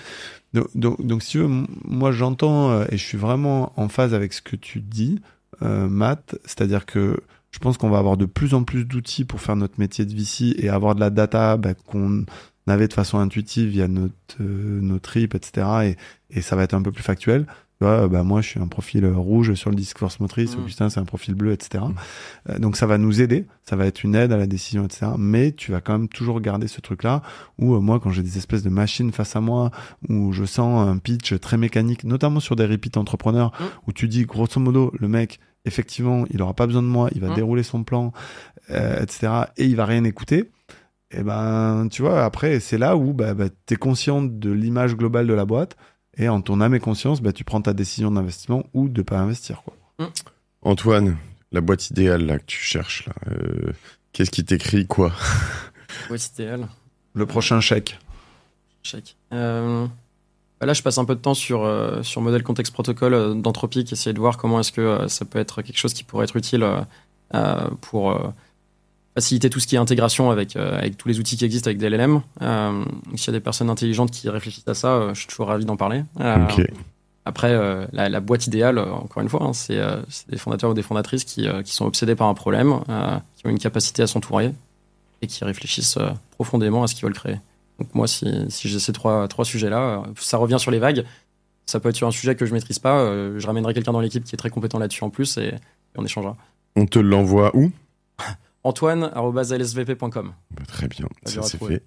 C: Donc si tu veux, moi j'entends et je suis vraiment en phase avec ce que tu dis, Matt, c'est-à-dire que je pense qu'on va avoir de plus en plus d'outils pour faire notre métier de VC et avoir de la data qu'on avait de façon intuitive via nos tripes, etc. Et ça va être un peu plus factuel. Tu vois, moi, je suis un profil rouge sur le discours motrice. Augustin, c'est un profil bleu, etc. Donc, ça va nous aider. Ça va être une aide à la décision, etc. Mais tu vas quand même toujours garder ce truc-là où moi, quand j'ai des espèces de machines face à moi, où je sens un pitch très mécanique, notamment sur des repeat entrepreneurs, où tu dis, grosso modo, le mec, effectivement, il aura pas besoin de moi, il va dérouler son plan, etc. Et il va rien écouter. Et tu vois, après, c'est là où t'es conscient de l'image globale de la boîte. Et en ton âme et conscience, tu prends ta décision d'investissement ou de pas investir, quoi.
A: Antoine, la boîte idéale là, que tu cherches, là, qu'est-ce qui t'écrit quoi?
B: Boîte idéale.
C: Le prochain chèque.
B: Là, je passe un peu de temps sur modèle contexte protocole d'Anthropic, essayer de voir comment est-ce que ça peut être quelque chose qui pourrait être utile pour faciliter tout ce qui est intégration avec tous les outils qui existent avec des LLM. S'il y a des personnes intelligentes qui réfléchissent à ça, je suis toujours ravi d'en parler.
A: Okay.
B: Après, la boîte idéale, encore une fois, c'est des fondateurs ou des fondatrices qui sont obsédés par un problème, qui ont une capacité à s'entourer et qui réfléchissent profondément à ce qu'ils veulent créer. Donc moi, si j'ai ces trois sujets-là, ça revient sur les vagues. Ça peut être sur un sujet que je maîtrise pas. Je ramènerai quelqu'un dans l'équipe qui est très compétent là-dessus en plus et on échangera.
A: On te l'envoie où?
B: Antoine@lsvp.com.
A: Très bien, ça c'est fait.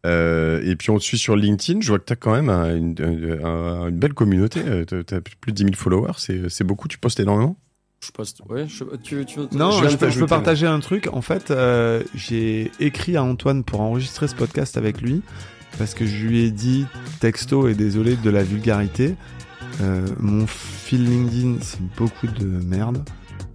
A: Et puis on te suit sur LinkedIn. Je vois que tu as quand même une belle communauté. Tu as plus de 10 000 followers. C'est beaucoup. Tu postes énormément?
B: Je poste, ouais.
C: Non, je peux partager un truc. En fait, j'ai écrit à Antoine pour enregistrer ce podcast avec lui parce que je lui ai dit texto et désolé de la vulgarité. Mon fil LinkedIn, c'est beaucoup de merde.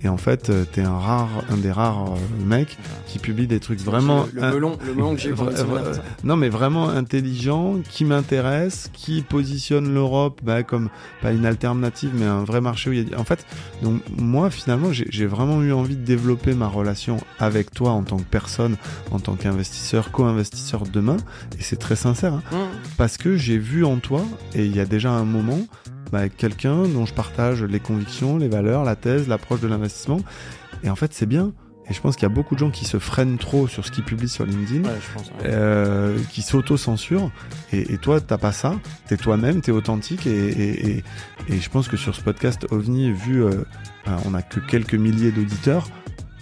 C: Et en fait, t'es un des rares mecs qui publie des trucs vraiment...
B: Le melon que j'ai eu pendant une semaine.
C: Non, mais vraiment intelligent, qui m'intéresse, qui positionne l'Europe comme pas une alternative, mais un vrai marché où il y a... En fait, donc moi, finalement, j'ai vraiment eu envie de développer ma relation avec toi en tant que personne, en tant qu'investisseur, co-investisseur demain. Et c'est très sincère, hein, parce que j'ai vu en toi, et il y a déjà un moment... quelqu'un dont je partage les convictions, les valeurs, la thèse, l'approche de l'investissement. Et en fait, c'est bien. Et je pense qu'il y a beaucoup de gens qui se freinent trop sur ce qu'ils publient sur LinkedIn, qui s'auto-censurent. Et toi, t'as pas ça. T'es toi-même, t'es authentique. Et je pense que sur ce podcast OVNI, on a que quelques milliers d'auditeurs,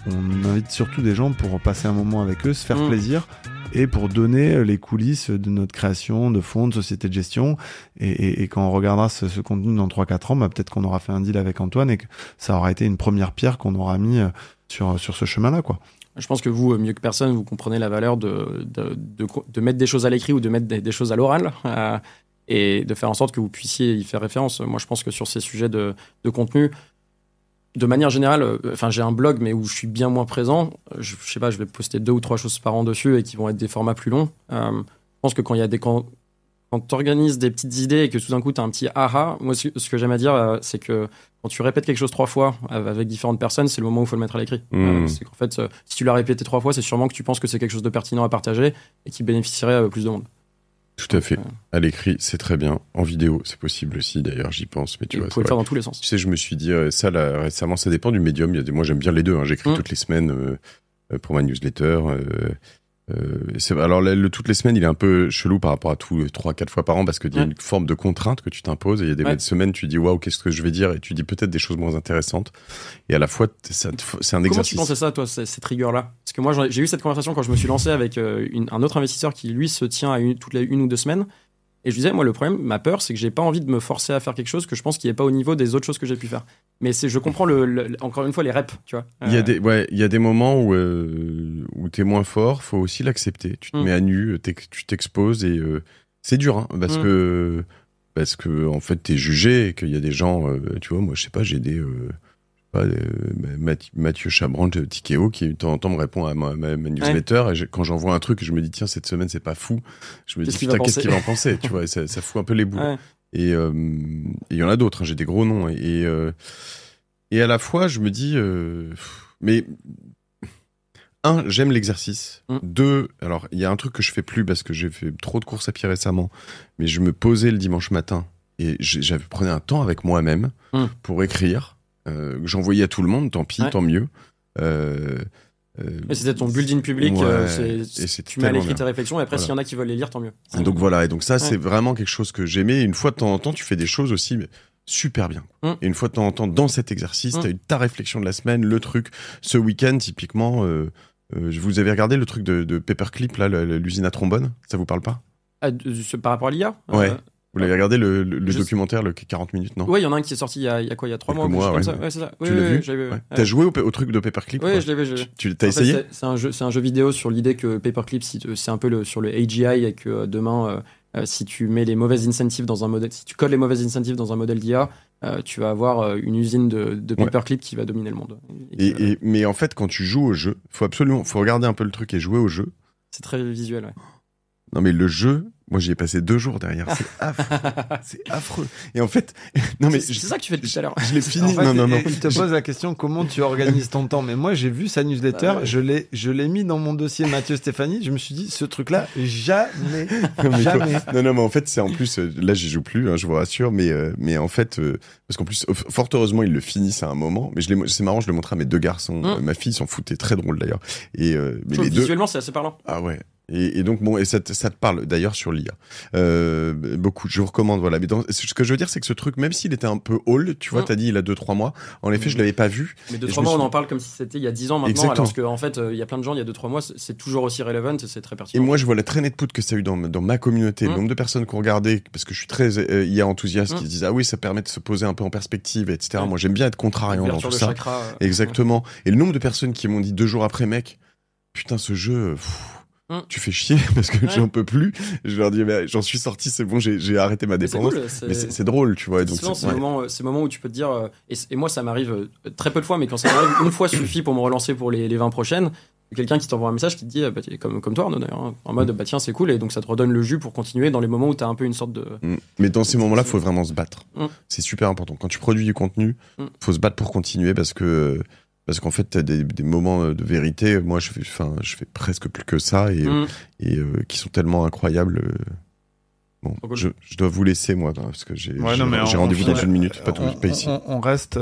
C: on invite surtout des gens pour passer un moment avec eux, se faire plaisir. Et pour donner les coulisses de notre création de fonds, de sociétés de gestion. Et quand on regardera ce contenu dans 3-4 ans, peut-être qu'on aura fait un deal avec Antoine et que ça aura été une première pierre qu'on aura mis sur ce chemin-là, quoi.
B: Je pense que vous, mieux que personne, vous comprenez la valeur de mettre des choses à l'écrit ou de mettre des choses à l'oral et de faire en sorte que vous puissiez y faire référence. Moi, je pense que sur ces sujets de contenu, de manière générale, j'ai un blog, mais où je suis bien moins présent. Je sais pas, je vais poster 2 ou 3 choses par an dessus et qui vont être des formats plus longs. Je pense que quand tu organises des petites idées et que tout d'un coup tu as un petit aha, moi ce que j'aime à dire, c'est que quand tu répètes quelque chose 3 fois avec différentes personnes, c'est le moment où il faut le mettre à l'écrit. C'est qu'en fait, si tu l'as répété 3 fois, c'est sûrement que tu penses que c'est quelque chose de pertinent à partager et qui bénéficierait à plus de monde.
A: Tout à fait. À l'écrit, c'est très bien. En vidéo, c'est possible aussi, d'ailleurs, j'y pense. Mais tu vois,
B: vous pouvez le faire dans tous les sens.
A: Tu sais, je me suis dit, ça, là, récemment, ça dépend du médium. Moi, j'aime bien les deux. Hein. J'écris toutes les semaines pour ma newsletter. Alors, toutes les semaines, il est un peu chelou par rapport à tout 3-4 fois par an parce qu'il y a une forme de contrainte que tu t'imposes. Et il y a des semaines, tu dis, waouh, qu'est-ce que je vais dire? Et tu dis peut-être des choses moins intéressantes. Et à la fois, c'est un exercice.
B: Comment tu penses à ça, toi, ces triggers-là? Parce que moi, j'ai eu cette conversation quand je me suis lancé avec un autre investisseur qui, lui, se tient à toutes les 1 ou 2 semaines. Et je disais, moi, le problème, ma peur, c'est que j'ai pas envie de me forcer à faire quelque chose que je pense qui est pas au niveau des autres choses que j'ai pu faire. Mais je comprends encore une fois les reps, tu vois.
A: Il y a des moments où t'es moins fort, faut aussi l'accepter. Tu te mets à nu, tu t'exposes et c'est dur, hein, parce parce que en fait t'es jugé et qu'il y a des gens, tu vois, moi je sais pas, j'ai des Mathieu Chabran de Tikeo qui de temps en temps me répond à ma newsletter et quand j'envoie un truc je me dis tiens cette semaine c'est pas fou, je me dis putain qu'est-ce qu'il va en penser, tu vois, et ça fout un peu les boules. Et il y en a d'autres, hein, j'ai des gros noms et à la fois je me dis mais j'aime l'exercice. 2, alors il y a un truc que je fais plus parce que j'ai fait trop de courses à pied récemment, mais je me posais le dimanche matin et j'avais pris un temps avec moi-même pour écrire. J'envoyais à tout le monde, tant pis, tant mieux.
B: Et c'était ton build-in public, tu mets à l'écrit tes réflexions et après s'il y en a qui veulent les lire, tant mieux.
A: Et donc voilà, et donc ça c'est vraiment quelque chose que j'aimais. Une fois de temps en temps, tu fais des choses aussi super bien. Et une fois de temps en temps, dans cet exercice, t'as eu ta réflexion de la semaine, le truc. Ce week-end, typiquement, vous avez regardé le truc de Paperclip, là, l'usine à trombone, ça vous parle pas?
B: Par rapport à l'IA?
A: Ouais. Vous l'avez regardé le documentaire, le 40 minutes, non?
B: Ouais, il y en a un qui est sorti il y a quoi, il y a 3 mois?
A: Ouais,
B: c'est ça.
A: Tu l'as vu? T'as joué au truc de Paperclip?
B: Oui, je l'ai vu.
A: Tu t'as essayé?
B: C'est un jeu vidéo sur l'idée que Paperclip, c'est un peu sur le AGI et que demain, si tu mets les mauvaises incentives dans un modèle, si tu codes les mauvaises incentives dans un modèle d'IA, tu vas avoir une usine de Paperclip qui va dominer le monde.
A: Mais en fait, quand tu joues au jeu, faut regarder un peu le truc et jouer au jeu.
B: C'est très visuel, ouais.
A: Non mais le jeu, moi j'y ai passé 2 jours derrière, c'est affreux. C'est affreux. Et en fait, non mais
B: c'est ça que tu fais depuis tout à l'heure.
A: Je l'ai fini.
C: En fait,
A: non.
C: Il te pose la question comment tu organises ton temps. Mais moi j'ai vu sa newsletter, je l'ai mis dans mon dossier Mathieu Stéphanie. Je me suis dit ce truc-là jamais.
A: Non mais en fait c'est en plus là j'y joue plus, hein, je vous rassure. Mais en fait parce qu'en plus fort heureusement ils le finissent à un moment. Mais c'est marrant, je le montrais à mes 2 garçons. Ma fille s'en foutait, très drôle d'ailleurs. Et mais les
B: visuellement c'est assez parlant.
A: Ah ouais. Et donc bon, et ça te parle d'ailleurs sur l'IA beaucoup. Je vous recommande, voilà. Mais ce que je veux dire, c'est que ce truc, même s'il était un peu old, tu vois, t'as dit il a 2-3 mois. En effet, je l'avais pas vu.
B: Mais 2-3 mois, on en parle comme si c'était il y a 10 ans maintenant. Exactement. Alors qu'en fait, il y a plein de gens il y a 2-3 mois, c'est toujours aussi relevant et c'est très pertinent.
A: Et moi, je vois la traînée de poudre que ça a eu dans ma communauté, le nombre de personnes qui ont regardé, parce que je suis très IA enthousiaste, qui disent ah oui, ça permet de se poser un peu en perspective, etc. Moi, j'aime bien être contrariant dans tout ça.
B: Chakra,
A: exactement. Et le nombre de personnes qui m'ont dit 2 jours après, mec, putain, ce jeu. Tu fais chier parce que j'en peux plus. Je leur dis mais j'en suis sorti, c'est bon, j'ai arrêté ma dépendance. Mais c'est drôle, tu vois. Donc
B: c'est le moment où tu peux te dire et moi ça m'arrive très peu de fois, mais quand ça m'arrive une fois suffit pour me relancer pour les 20 prochaines. Quelqu'un qui t'envoie un message qui te dit comme toi Arnaud d'ailleurs, en mode bah tiens c'est cool, et donc ça te redonne le jus pour continuer dans les moments où t'as un peu une sorte de.
A: Mais dans ces moments-là, faut vraiment se battre. C'est super important. Quand tu produis du contenu, faut se battre pour continuer parce qu'en fait, t'as des moments de vérité. Moi, je fais presque plus que ça et qui sont tellement incroyables. Bon, je dois vous laisser, moi, parce que j'ai rendez-vous dans 1 minute, pas ici.
C: On reste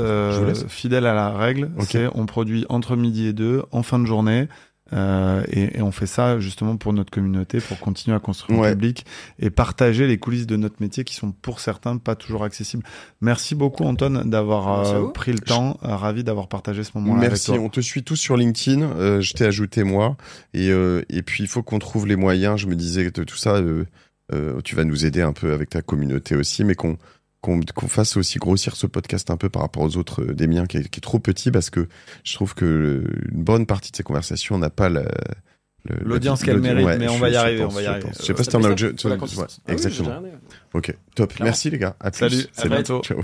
C: fidèle à la règle. Okay. On produit entre midi et 2, en fin de journée. Et on fait ça justement pour notre communauté, pour continuer à construire un public et partager les coulisses de notre métier qui sont pour certains pas toujours accessibles. Merci beaucoup Anton d'avoir pris le temps, ravi d'avoir partagé ce moment-là.
A: Merci, avec toi. On te suit tous sur LinkedIn, je t'ai ajouté moi et puis il faut qu'on trouve les moyens, je me disais de tout ça, tu vas nous aider un peu avec ta communauté aussi, mais qu'on fasse aussi grossir ce podcast un peu par rapport aux autres des miens qui est trop petit, parce que je trouve que une bonne partie de ces conversations n'a pas
C: l'audience qu'elle mérite, mais on va y arriver.
A: Je sais pas si t'en as... Exactement. Ok, top. Merci les gars. À plus.
C: Salut, à bientôt.
A: Ciao.